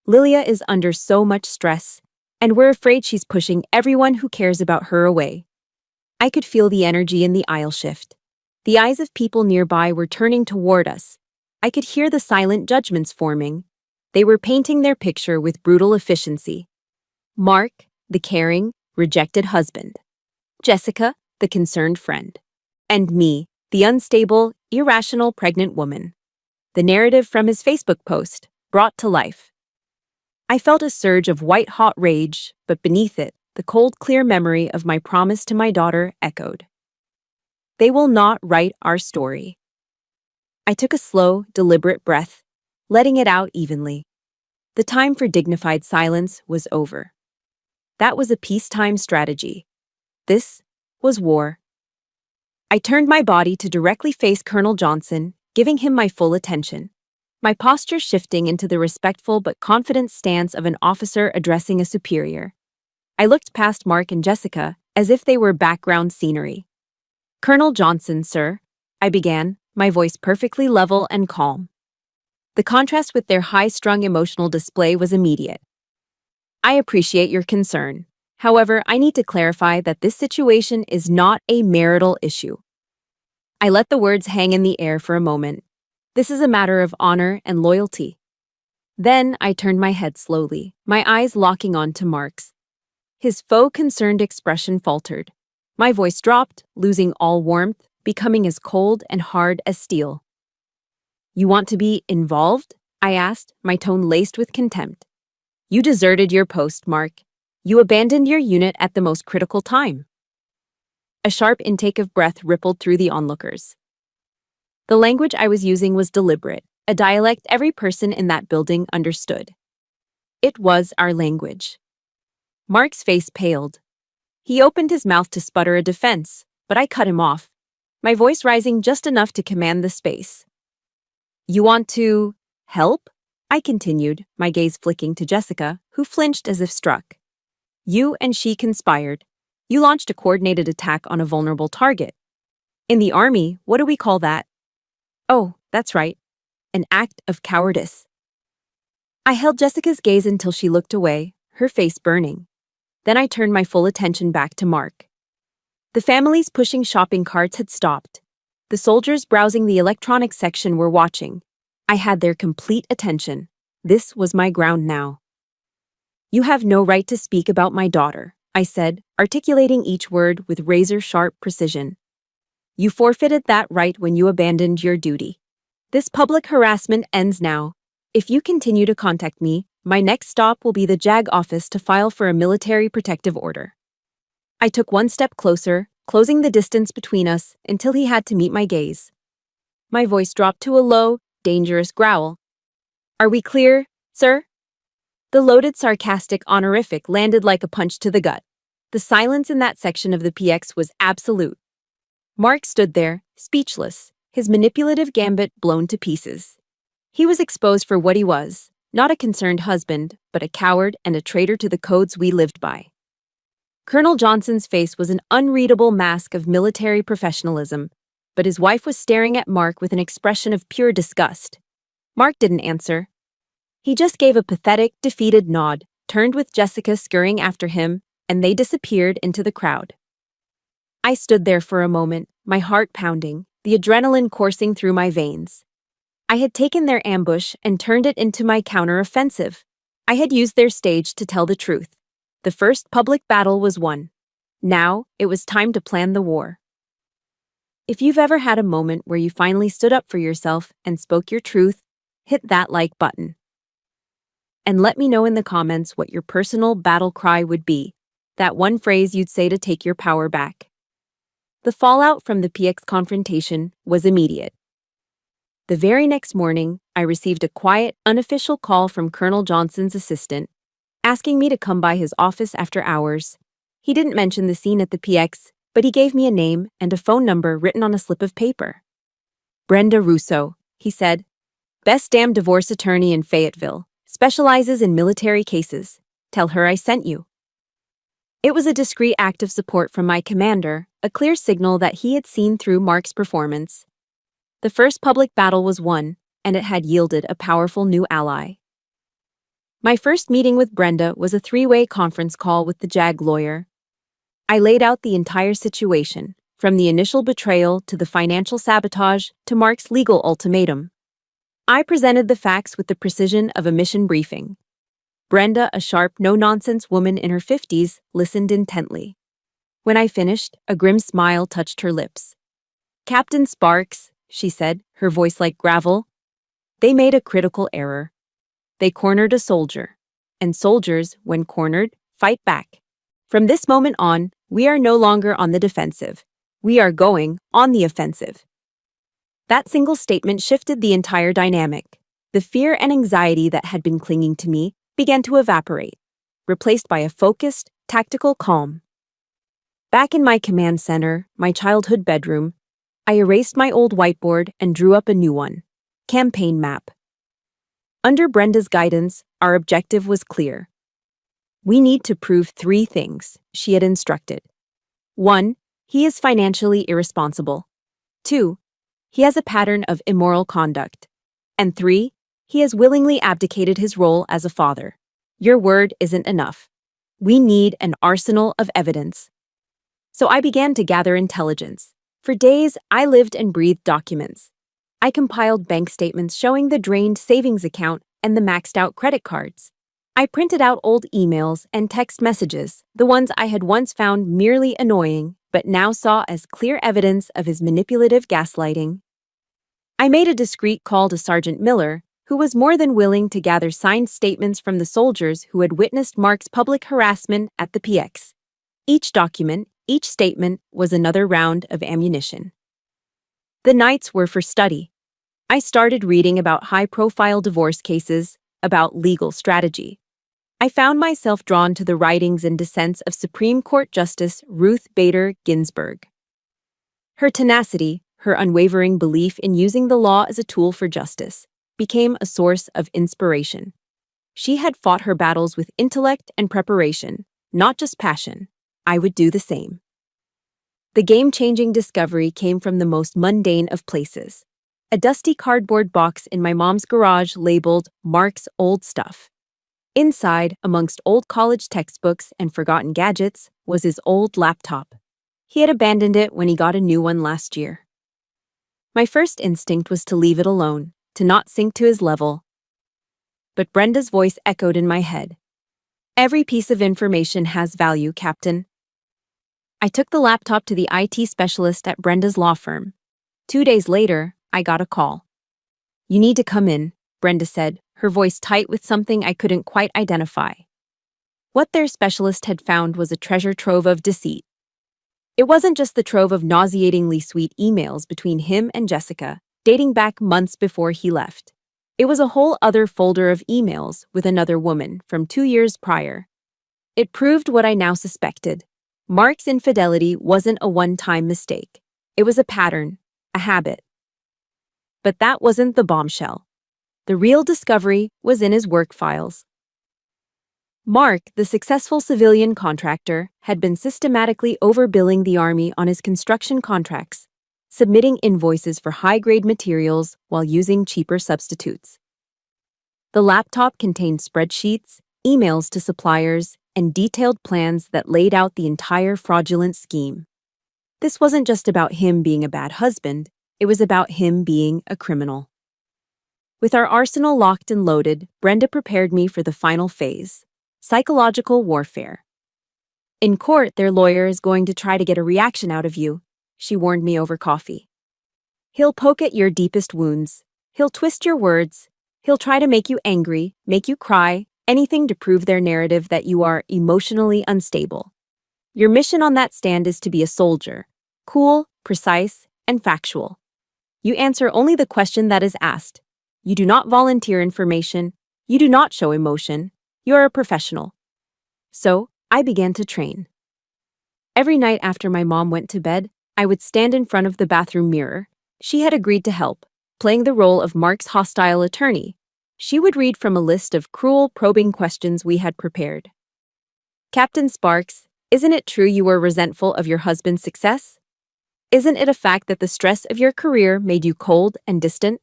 Lilia is under so much stress, and we're afraid she's pushing everyone who cares about her away. I could feel the energy in the aisle shift. The eyes of people nearby were turning toward us. I could hear the silent judgments forming. They were painting their picture with brutal efficiency. Mark, the caring, rejected husband. Jessica, the concerned friend. And me, the unstable, irrational pregnant woman. The narrative from his Facebook post, brought to life. I felt a surge of white-hot rage, but beneath it, the cold, clear memory of my promise to my daughter echoed. They will not write our story. I took a slow, deliberate breath, letting it out evenly. The time for dignified silence was over. That was a peacetime strategy. This was war. I turned my body to directly face Colonel Johnson, giving him my full attention, my posture shifting into the respectful but confident stance of an officer addressing a superior. I looked past Mark and Jessica as if they were background scenery. Colonel Johnson, sir, I began, my voice perfectly level and calm. The contrast with their high-strung emotional display was immediate. I appreciate your concern. However, I need to clarify that this situation is not a marital issue. I let the words hang in the air for a moment. This is a matter of honor and loyalty. Then I turned my head slowly, my eyes locking onto Mark's. His faux concerned expression faltered. My voice dropped, losing all warmth, becoming as cold and hard as steel. You want to be involved? I asked, my tone laced with contempt. You deserted your post, Mark. You abandoned your unit at the most critical time. A sharp intake of breath rippled through the onlookers. The language I was using was deliberate, a dialect every person in that building understood. It was our language. Mark's face paled. He opened his mouth to sputter a defense, but I cut him off, my voice rising just enough to command the space. You want to help? I continued, my gaze flicking to Jessica, who flinched as if struck. You and she conspired. You launched a coordinated attack on a vulnerable target. In the army, what do we call that? Oh, that's right. An act of cowardice. I held Jessica's gaze until she looked away, her face burning. Then I turned my full attention back to Mark. The families pushing shopping carts had stopped. The soldiers browsing the electronics section were watching. I had their complete attention. This was my ground now. You have no right to speak about my daughter, I said, articulating each word with razor-sharp precision. You forfeited that right when you abandoned your duty. This public harassment ends now. If you continue to contact me, my next stop will be the JAG office to file for a military protective order. I took one step closer, closing the distance between us until he had to meet my gaze. My voice dropped to a low, dangerous growl. Are we clear, sir? The loaded, sarcastic honorific landed like a punch to the gut. The silence in that section of the PX was absolute. Mark stood there, speechless, his manipulative gambit blown to pieces. He was exposed for what he was, not a concerned husband, but a coward and a traitor to the codes we lived by. Colonel Johnson's face was an unreadable mask of military professionalism, but his wife was staring at Mark with an expression of pure disgust. Mark didn't answer. He just gave a pathetic, defeated nod, turned with Jessica scurrying after him, and they disappeared into the crowd. I stood there for a moment, my heart pounding, the adrenaline coursing through my veins. I had taken their ambush and turned it into my counter-offensive. I had used their stage to tell the truth. The first public battle was won. Now, it was time to plan the war. If you've ever had a moment where you finally stood up for yourself and spoke your truth, hit that like button. And let me know in the comments what your personal battle cry would be, that one phrase you'd say to take your power back. The fallout from the PX confrontation was immediate. The very next morning, I received a quiet, unofficial call from Colonel Johnson's assistant, asking me to come by his office after hours. He didn't mention the scene at the PX, but he gave me a name and a phone number written on a slip of paper. Brenda Russo, he said, best damn divorce attorney in Fayetteville, specializes in military cases. Tell her I sent you. It was a discreet act of support from my commander, a clear signal that he had seen through Mark's performance. The first public battle was won, and it had yielded a powerful new ally. My first meeting with Brenda was a three-way conference call with the JAG lawyer. I laid out the entire situation, from the initial betrayal to the financial sabotage to Mark's legal ultimatum. I presented the facts with the precision of a mission briefing. Brenda, a sharp, no-nonsense woman in her 50s, listened intently. When I finished, a grim smile touched her lips. Captain Sparks, she said, her voice like gravel, they made a critical error. They cornered a soldier, and soldiers, when cornered, fight back. From this moment on, we are no longer on the defensive. We are going on the offensive. That single statement shifted the entire dynamic. The fear and anxiety that had been clinging to me began to evaporate, replaced by a focused, tactical calm. Back in my command center, my childhood bedroom, I erased my old whiteboard and drew up a new one. Campaign map. Under Brenda's guidance, our objective was clear. We need to prove 3 things, she had instructed. 1, he is financially irresponsible. 2, he has a pattern of immoral conduct. And 3, he has willingly abdicated his role as a father. Your word isn't enough. We need an arsenal of evidence. So I began to gather intelligence. For days, I lived and breathed documents. I compiled bank statements showing the drained savings account and the maxed-out credit cards. I printed out old emails and text messages, the ones I had once found merely annoying, but now saw as clear evidence of his manipulative gaslighting. I made a discreet call to Sergeant Miller, who was more than willing to gather signed statements from the soldiers who had witnessed Mark's public harassment at the PX. Each document, each statement was another round of ammunition. The nights were for study. I started reading about high-profile divorce cases, about legal strategy. I found myself drawn to the writings and dissents of Supreme Court Justice Ruth Bader Ginsburg. Her tenacity, her unwavering belief in using the law as a tool for justice, became a source of inspiration. She had fought her battles with intellect and preparation, not just passion. I would do the same. The game-changing discovery came from the most mundane of places. A dusty cardboard box in my mom's garage labeled Mark's Old Stuff. Inside, amongst old college textbooks and forgotten gadgets, was his old laptop. He had abandoned it when he got a new one last year. My first instinct was to leave it alone, to not sink to his level. But Brenda's voice echoed in my head. Every piece of information has value, Captain. I took the laptop to the IT specialist at Brenda's law firm. 2 days later, I got a call. You need to come in, Brenda said, her voice tight with something I couldn't quite identify. What their specialist had found was a treasure trove of deceit. It wasn't just the trove of nauseatingly sweet emails between him and Jessica, dating back months before he left. It was a whole other folder of emails with another woman from 2 years prior. It proved what I now suspected. Mark's infidelity wasn't a one-time mistake. It was a pattern, a habit. But that wasn't the bombshell. The real discovery was in his work files. Mark, the successful civilian contractor, had been systematically overbilling the Army on his construction contracts, submitting invoices for high-grade materials while using cheaper substitutes. The laptop contained spreadsheets, emails to suppliers, and detailed plans that laid out the entire fraudulent scheme. This wasn't just about him being a bad husband, it was about him being a criminal. With our arsenal locked and loaded, Brenda prepared me for the final phase, psychological warfare. In court, their lawyer is going to try to get a reaction out of you, she warned me over coffee. He'll poke at your deepest wounds. He'll twist your words. He'll try to make you angry, make you cry, anything to prove their narrative that you are emotionally unstable. Your mission on that stand is to be a soldier, cool, precise, and factual. You answer only the question that is asked. You do not volunteer information. You do not show emotion. You are a professional. So, I began to train. Every night after my mom went to bed, I would stand in front of the bathroom mirror. She had agreed to help, playing the role of Mark's hostile attorney. She would read from a list of cruel, probing questions we had prepared. Captain Sparks, isn't it true you were resentful of your husband's success? Isn't it a fact that the stress of your career made you cold and distant?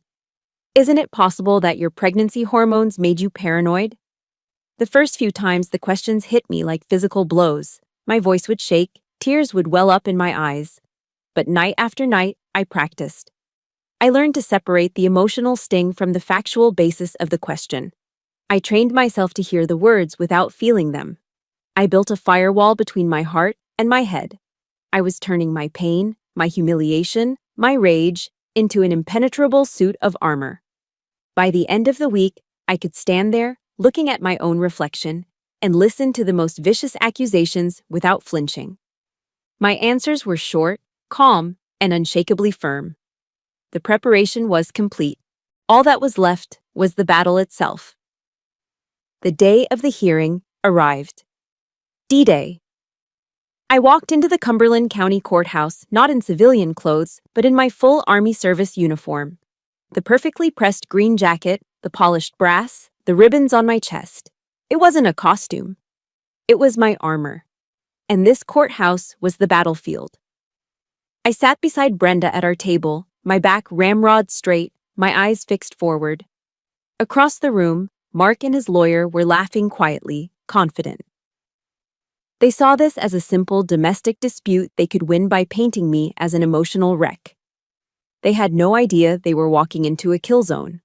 Isn't it possible that your pregnancy hormones made you paranoid? The first few times the questions hit me like physical blows. My voice would shake, tears would well up in my eyes. But night after night, I practiced. I learned to separate the emotional sting from the factual basis of the question. I trained myself to hear the words without feeling them. I built a firewall between my heart and my head. I was turning my pain, my humiliation, my rage, into an impenetrable suit of armor. By the end of the week, I could stand there, looking at my own reflection, and listen to the most vicious accusations without flinching. My answers were short, calm, and unshakably firm. The preparation was complete. All that was left was the battle itself. The day of the hearing arrived. D-Day. I walked into the Cumberland County Courthouse not in civilian clothes, but in my full Army service uniform. The perfectly pressed green jacket, the polished brass, the ribbons on my chest. It wasn't a costume. It was my armor. And this courthouse was the battlefield. I sat beside Brenda at our table, my back ramrod straight, my eyes fixed forward. Across the room, Mark and his lawyer were laughing quietly, confident. They saw this as a simple domestic dispute they could win by painting me as an emotional wreck. They had no idea they were walking into a kill zone.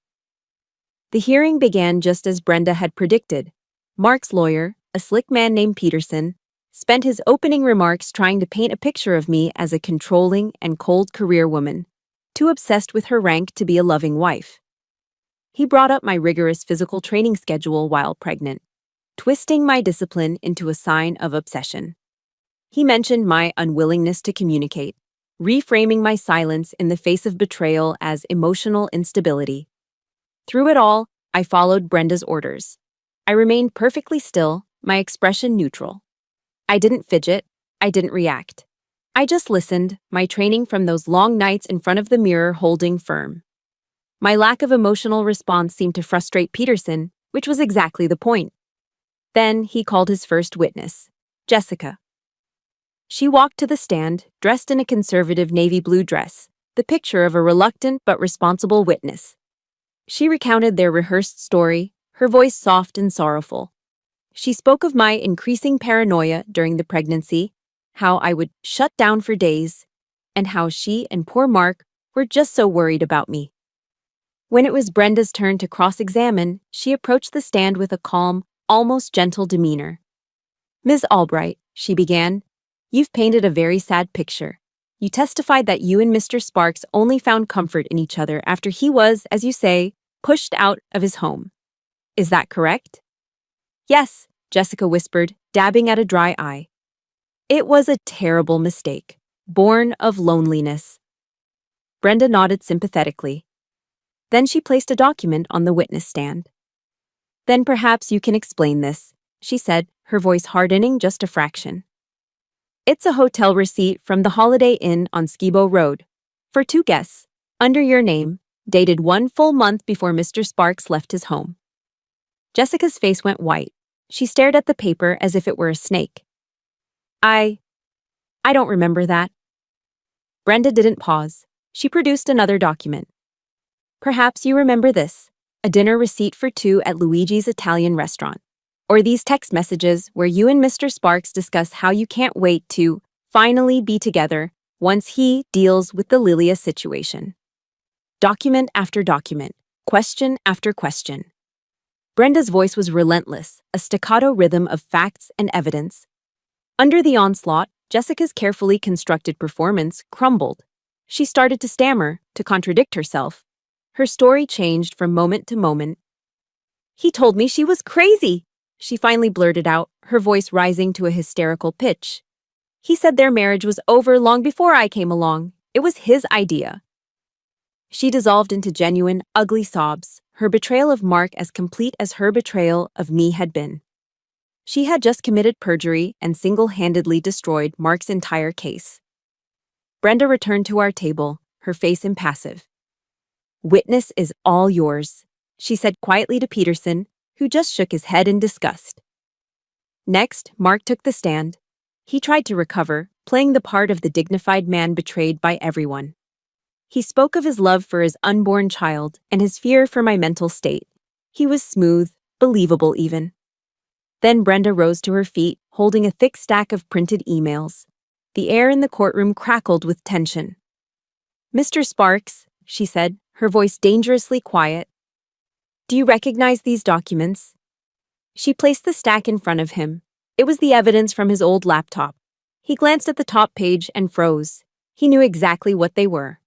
The hearing began just as Brenda had predicted. Mark's lawyer, a slick man named Peterson, spent his opening remarks trying to paint a picture of me as a controlling and cold career woman, too obsessed with her rank to be a loving wife. He brought up my rigorous physical training schedule while pregnant, twisting my discipline into a sign of obsession. He mentioned my unwillingness to communicate, reframing my silence in the face of betrayal as emotional instability. Through it all, I followed Brenda's orders. I remained perfectly still, my expression neutral. I didn't fidget, I didn't react. I just listened, my training from those long nights in front of the mirror holding firm. My lack of emotional response seemed to frustrate Peterson, which was exactly the point. Then he called his first witness, Jessica. She walked to the stand, dressed in a conservative navy blue dress, the picture of a reluctant but responsible witness. She recounted their rehearsed story, her voice soft and sorrowful. She spoke of my increasing paranoia during the pregnancy, how I would shut down for days, and how she and poor Mark were just so worried about me. When it was Brenda's turn to cross-examine, she approached the stand with a calm, almost gentle demeanor. "Ms. Albright," she began, "you've painted a very sad picture. You testified that you and Mr. Sparks only found comfort in each other after he was, as you say, pushed out of his home. Is that correct?" "Yes," Jessica whispered, dabbing at a dry eye. "It was a terrible mistake, born of loneliness." Brenda nodded sympathetically. Then she placed a document on the witness stand. "Then perhaps you can explain this," she said, her voice hardening just a fraction. "It's a hotel receipt from the Holiday Inn on Skibo Road, for 2 guests, under your name, dated 1 full month before Mr. Sparks left his home." Jessica's face went white. She stared at the paper as if it were a snake. I don't remember that." Brenda didn't pause. She produced another document. "Perhaps you remember this, a dinner receipt for 2 at Luigi's Italian restaurant. Or these text messages where you and Mr. Sparks discuss how you can't wait to finally be together once he deals with the Lilia situation." Document after document, question after question. Brenda's voice was relentless, a staccato rhythm of facts and evidence. Under the onslaught, Jessica's carefully constructed performance crumbled. She started to stammer, to contradict herself. Her story changed from moment to moment. "He told me she was crazy," she finally blurted out, her voice rising to a hysterical pitch. "He said their marriage was over long before I came along. It was his idea." She dissolved into genuine, ugly sobs, her betrayal of Mark as complete as her betrayal of me had been. She had just committed perjury and single-handedly destroyed Mark's entire case. Brenda returned to our table, her face impassive. "Witness is all yours," she said quietly to Peterson, who just shook his head in disgust. Next, Mark took the stand. He tried to recover, playing the part of the dignified man betrayed by everyone. He spoke of his love for his unborn child and his fear for my mental state. He was smooth, believable even. Then Brenda rose to her feet, holding a thick stack of printed emails. The air in the courtroom crackled with tension. "Mr. Sparks," she said, her voice dangerously quiet, "do you recognize these documents?" She placed the stack in front of him. It was the evidence from his old laptop. He glanced at the top page and froze. He knew exactly what they were.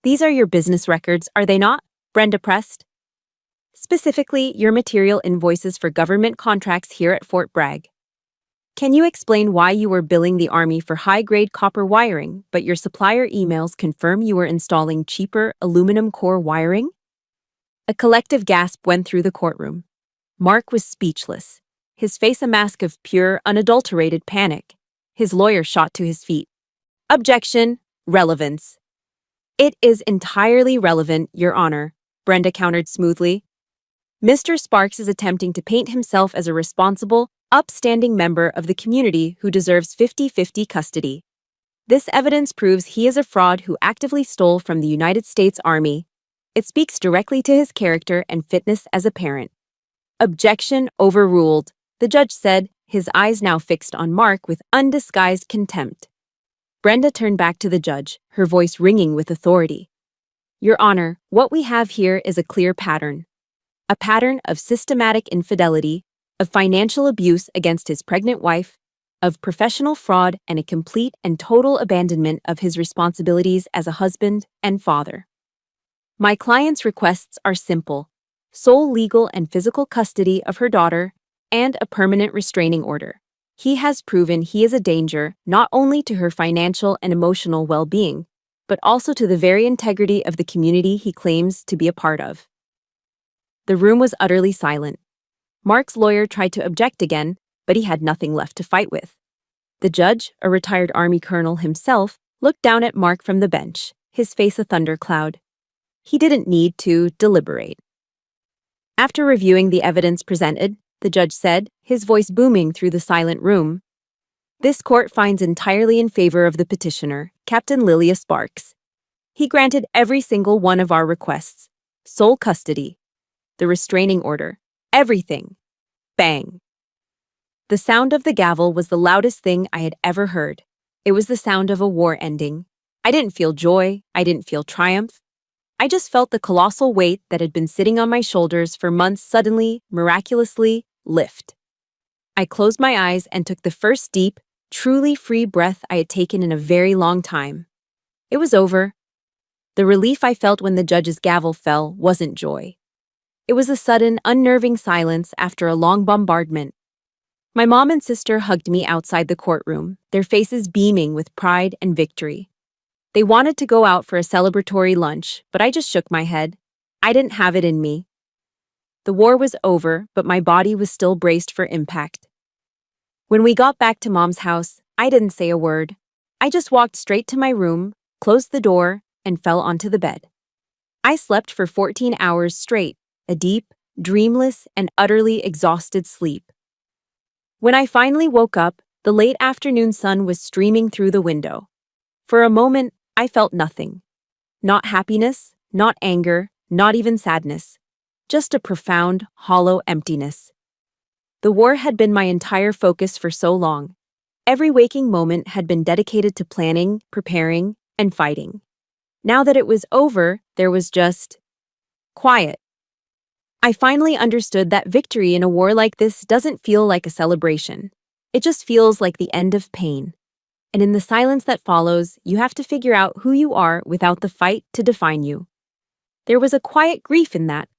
"These are your business records, are they not?" Brenda pressed. "Specifically, your material invoices for government contracts here at Fort Bragg. Can you explain why you were billing the Army for high-grade copper wiring, but your supplier emails confirm you were installing cheaper aluminum core wiring?" A collective gasp went through the courtroom. Mark was speechless, his face a mask of pure, unadulterated panic. His lawyer shot to his feet. "Objection. Relevance." "It is entirely relevant, Your Honor," Brenda countered smoothly. "Mr. Sparks is attempting to paint himself as a responsible, upstanding member of the community who deserves 50-50 custody. This evidence proves he is a fraud who actively stole from the United States Army. It speaks directly to his character and fitness as a parent." "Objection overruled," the judge said, his eyes now fixed on Mark with undisguised contempt. Brenda turned back to the judge, her voice ringing with authority. "Your Honor, what we have here is a clear pattern. A pattern of systematic infidelity, of financial abuse against his pregnant wife, of professional fraud, and a complete and total abandonment of his responsibilities as a husband and father. My client's requests are simple: sole legal and physical custody of her daughter and a permanent restraining order. He has proven he is a danger not only to her financial and emotional well-being, but also to the very integrity of the community he claims to be a part of." The room was utterly silent. Mark's lawyer tried to object again, but he had nothing left to fight with. The judge, a retired Army colonel himself, looked down at Mark from the bench, his face a thundercloud. He didn't need to deliberate. After reviewing the evidence presented, the judge said, his voice booming through the silent room, "This court finds entirely in favor of the petitioner, Captain Lilia Sparks. He granted every single one of our requests. Sole custody, the restraining order, everything. Bang." The sound of the gavel was the loudest thing I had ever heard. It was the sound of a war ending. I didn't feel joy. I didn't feel triumph. I just felt the colossal weight that had been sitting on my shoulders for months suddenly, miraculously, lift. I closed my eyes and took the first deep, truly free breath I had taken in a very long time. It was over. The relief I felt when the judge's gavel fell wasn't joy. It was a sudden, unnerving silence after a long bombardment. My mom and sister hugged me outside the courtroom, their faces beaming with pride and victory. They wanted to go out for a celebratory lunch, but I just shook my head. I didn't have it in me. The war was over, but my body was still braced for impact. When we got back to Mom's house, I didn't say a word. I just walked straight to my room, closed the door, and fell onto the bed. I slept for 14 hours straight, a deep, dreamless, and utterly exhausted sleep. When I finally woke up, the late afternoon sun was streaming through the window. For a moment, I felt nothing. Not happiness, not anger, not even sadness. Just a profound, hollow emptiness. The war had been my entire focus for so long. Every waking moment had been dedicated to planning, preparing, and fighting. Now that it was over, there was just quiet. I finally understood that victory in a war like this doesn't feel like a celebration. It just feels like the end of pain. And in the silence that follows, you have to figure out who you are without the fight to define you. There was a quiet grief in that,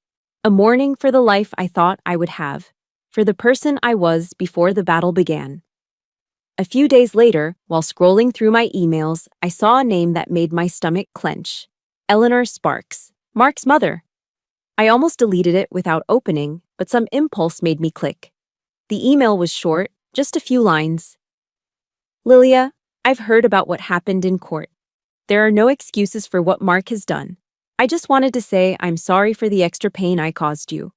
a mourning for the life I thought I would have, for the person I was before the battle began. A few days later, while scrolling through my emails, I saw a name that made my stomach clench. Eleanor Sparks, Mark's mother. I almost deleted it without opening, but some impulse made me click. The email was short, just a few lines. Lilia, I've heard about what happened in court. There are no excuses for what Mark has done. I just wanted to say I'm sorry for the extra pain I caused you.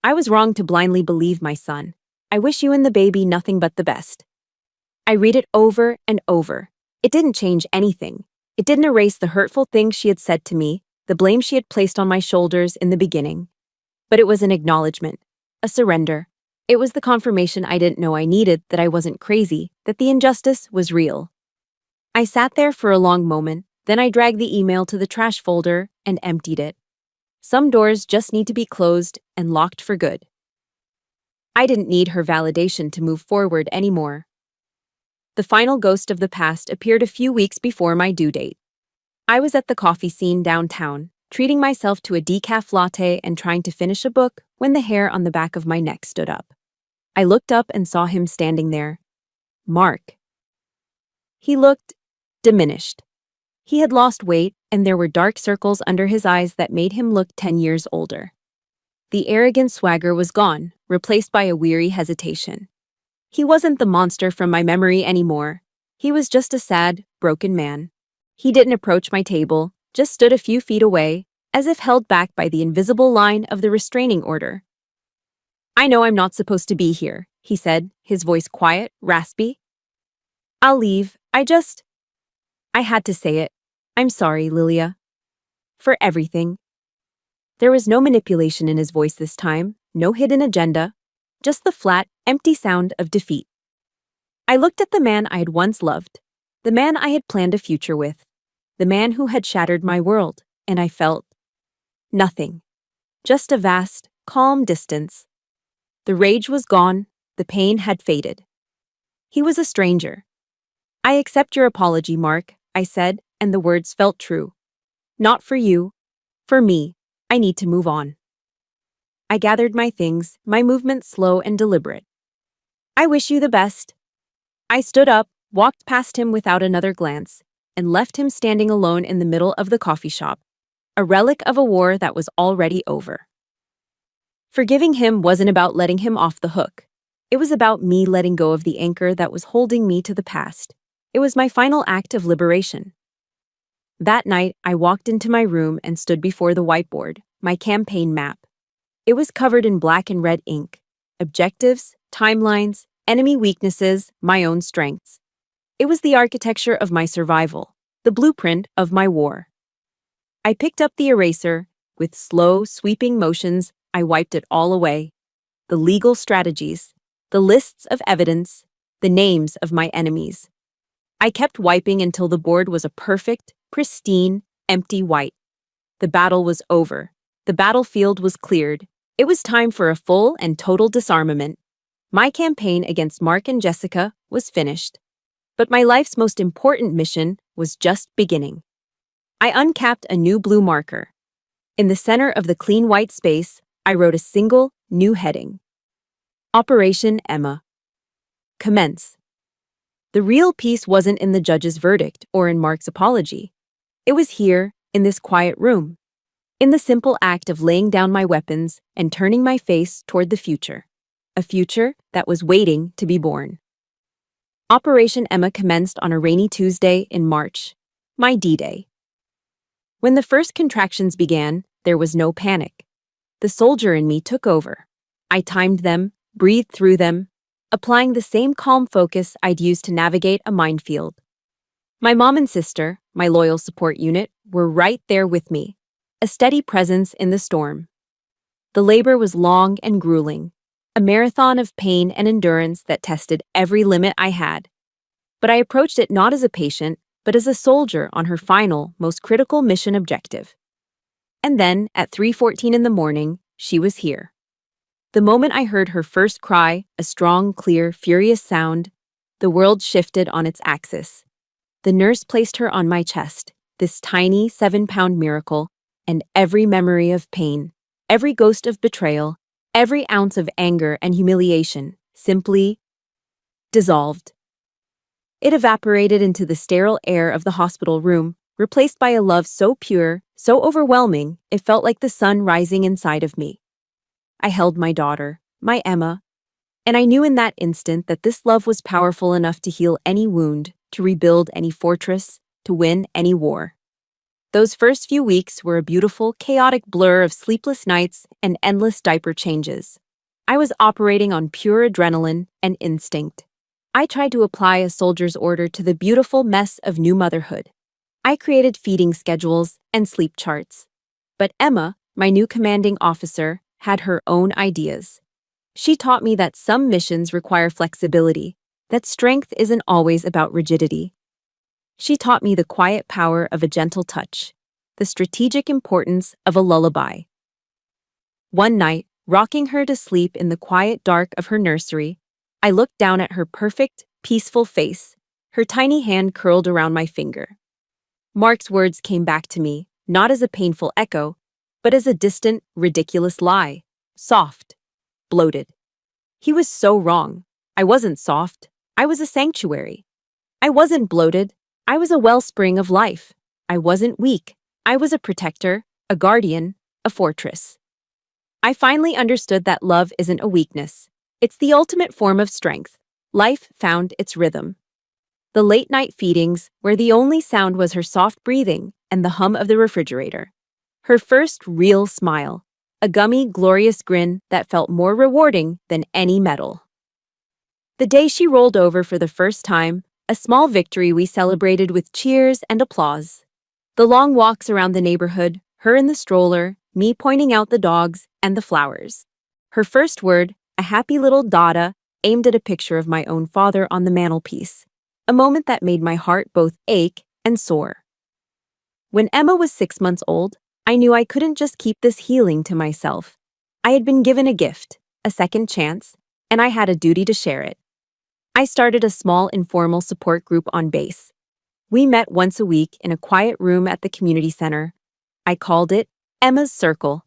I was wrong to blindly believe my son. I wish you and the baby nothing but the best. I read it over and over. It didn't change anything. It didn't erase the hurtful things she had said to me, the blame she had placed on my shoulders in the beginning. But it was an acknowledgement, a surrender. It was the confirmation I didn't know I needed, that I wasn't crazy, that the injustice was real. I sat there for a long moment, then I dragged the email to the trash folder and emptied it. Some doors just need to be closed and locked for good. I didn't need her validation to move forward anymore. The final ghost of the past appeared a few weeks before my due date. I was at the coffee scene downtown, treating myself to a decaf latte and trying to finish a book when the hair on the back of my neck stood up. I looked up and saw him standing there. Mark. He looked diminished. He had lost weight, and there were dark circles under his eyes that made him look 10 years older. The arrogant swagger was gone, replaced by a weary hesitation. He wasn't the monster from my memory anymore. He was just a sad, broken man. He didn't approach my table, just stood a few feet away, as if held back by the invisible line of the restraining order. I know I'm not supposed to be here, he said, his voice quiet, raspy. I'll leave, I had to say it. I'm sorry, Lilia. For everything. There was no manipulation in his voice this time, no hidden agenda, just the flat, empty sound of defeat. I looked at the man I had once loved, the man I had planned a future with, the man who had shattered my world, and I felt nothing. Just a vast, calm distance. The rage was gone, the pain had faded. He was a stranger. I accept your apology, Mark, I said, and the words felt true. Not for you, for me. I need to move on. I gathered my things, my movements slow and deliberate. I wish you the best. I stood up, walked past him without another glance, and left him standing alone in the middle of the coffee shop, a relic of a war that was already over. Forgiving him wasn't about letting him off the hook. It was about me letting go of the anchor that was holding me to the past. It was my final act of liberation. That night, I walked into my room and stood before the whiteboard, my campaign map. It was covered in black and red ink. Objectives, timelines, enemy weaknesses, my own strengths. It was the architecture of my survival, the blueprint of my war. I picked up the eraser. With slow, sweeping motions, I wiped it all away. The legal strategies, the lists of evidence, the names of my enemies. I kept wiping until the board was a perfect, pristine, empty white. The battle was over. The battlefield was cleared. It was time for a full and total disarmament. My campaign against Mark and Jessica was finished. But my life's most important mission was just beginning. I uncapped a new blue marker. In the center of the clean white space, I wrote a single, new heading. Operation Emma. Commence. The real peace wasn't in the judge's verdict or in Mark's apology. It was here, in this quiet room. In the simple act of laying down my weapons and turning my face toward the future. A future that was waiting to be born. Operation Emma commenced on a rainy Tuesday in March, my D-Day. When the first contractions began, there was no panic. The soldier in me took over. I timed them, breathed through them, applying the same calm focus I'd used to navigate a minefield. My mom and sister, my loyal support unit, were right there with me, a steady presence in the storm. The labor was long and grueling, a marathon of pain and endurance that tested every limit I had. But I approached it not as a patient, but as a soldier on her final, most critical mission objective. And then, at 3:14 in the morning, she was here. The moment I heard her first cry, a strong, clear, furious sound, The world shifted on its axis. The nurse placed her on my chest, this tiny 7-pound miracle, and every memory of pain, every ghost of betrayal, every ounce of anger and humiliation simply dissolved. It evaporated into the sterile air of the hospital room, replaced by a love so pure, so overwhelming, it felt like the sun rising inside of me. I held my daughter, my Emma, and I knew in that instant that this love was powerful enough to heal any wound, to rebuild any fortress, to win any war. Those first few weeks were a beautiful, chaotic blur of sleepless nights and endless diaper changes. I was operating on pure adrenaline and instinct. I tried to apply a soldier's order to the beautiful mess of new motherhood. I created feeding schedules and sleep charts. But Emma, my new commanding officer, had her own ideas. She taught me that some missions require flexibility, that strength isn't always about rigidity. She taught me the quiet power of a gentle touch, the strategic importance of a lullaby. One night, rocking her to sleep in the quiet dark of her nursery, I looked down at her perfect, peaceful face, her tiny hand curled around my finger. Mark's words came back to me, not as a painful echo, but as a distant, ridiculous lie. Soft. Bloated. He was so wrong. I wasn't soft. I was a sanctuary. I wasn't bloated. I was a wellspring of life. I wasn't weak. I was a protector, a guardian, a fortress. I finally understood that love isn't a weakness. It's the ultimate form of strength. Life found its rhythm. The late-night feedings, where the only sound was her soft breathing and the hum of the refrigerator. Her first real smile, a gummy, glorious grin that felt more rewarding than any medal. The day she rolled over for the first time, a small victory we celebrated with cheers and applause. The long walks around the neighborhood, her in the stroller, me pointing out the dogs and the flowers. Her first word, a happy little Dada, aimed at a picture of my own father on the mantelpiece, a moment that made my heart both ache and soar. When Emma was 6 months old, I knew I couldn't just keep this healing to myself. I had been given a gift, a second chance, and I had a duty to share it. I started a small informal support group on base. We met once a week in a quiet room at the community center. I called it Emma's Circle.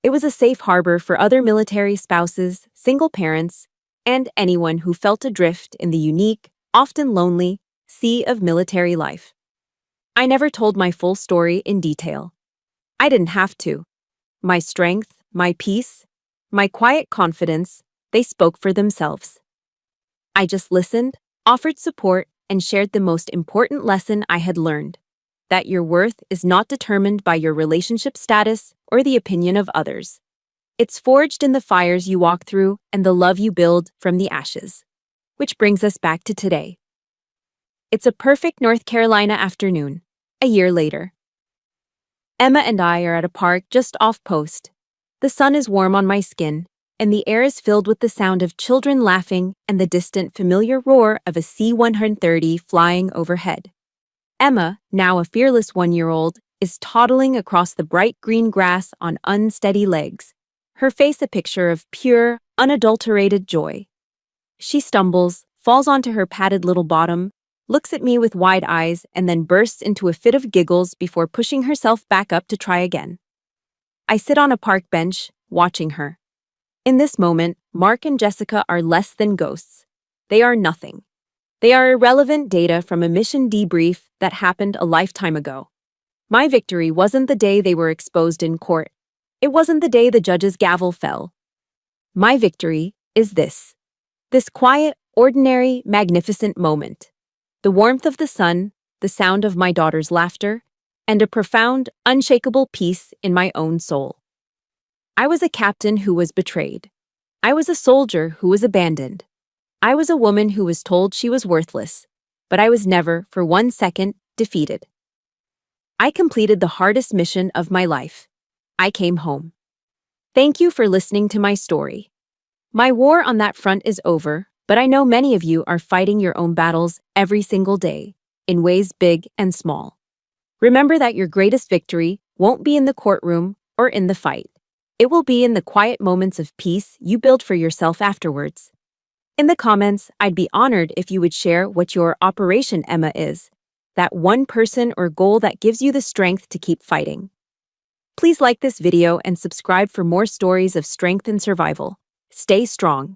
It was a safe harbor for other military spouses, single parents, and anyone who felt adrift in the unique, often lonely, sea of military life. I never told my full story in detail. I didn't have to. My strength, my peace, my quiet confidence, they spoke for themselves. I just listened, offered support, and shared the most important lesson I had learned, that your worth is not determined by your relationship status or the opinion of others. It's forged in the fires you walk through and the love you build from the ashes. Which brings us back to today. It's a perfect North Carolina afternoon, a year later. Emma and I are at a park just off post. The sun is warm on my skin, and the air is filled with the sound of children laughing and the distant familiar roar of a C-130 flying overhead. Emma, now a fearless 1-year-old, is toddling across the bright green grass on unsteady legs, her face a picture of pure, unadulterated joy. She stumbles, falls onto her padded little bottom, looks at me with wide eyes, and then bursts into a fit of giggles before pushing herself back up to try again. I sit on a park bench, watching her. In this moment, Mark and Jessica are less than ghosts. They are nothing. They are irrelevant data from a mission debrief that happened a lifetime ago. My victory wasn't the day they were exposed in court. It wasn't the day the judge's gavel fell. My victory is this. This quiet, ordinary, magnificent moment. The warmth of the sun, the sound of my daughter's laughter, and a profound, unshakable peace in my own soul. I was a captain who was betrayed. I was a soldier who was abandoned. I was a woman who was told she was worthless, but I was never, for 1 second, defeated. I completed the hardest mission of my life. I came home. Thank you for listening to my story. My war on that front is over, but I know many of you are fighting your own battles every single day, in ways big and small. Remember that your greatest victory won't be in the courtroom or in the fight. It will be in the quiet moments of peace you build for yourself afterwards. In the comments, I'd be honored if you would share what your Operation Emma is, that one person or goal that gives you the strength to keep fighting. Please like this video and subscribe for more stories of strength and survival. Stay strong.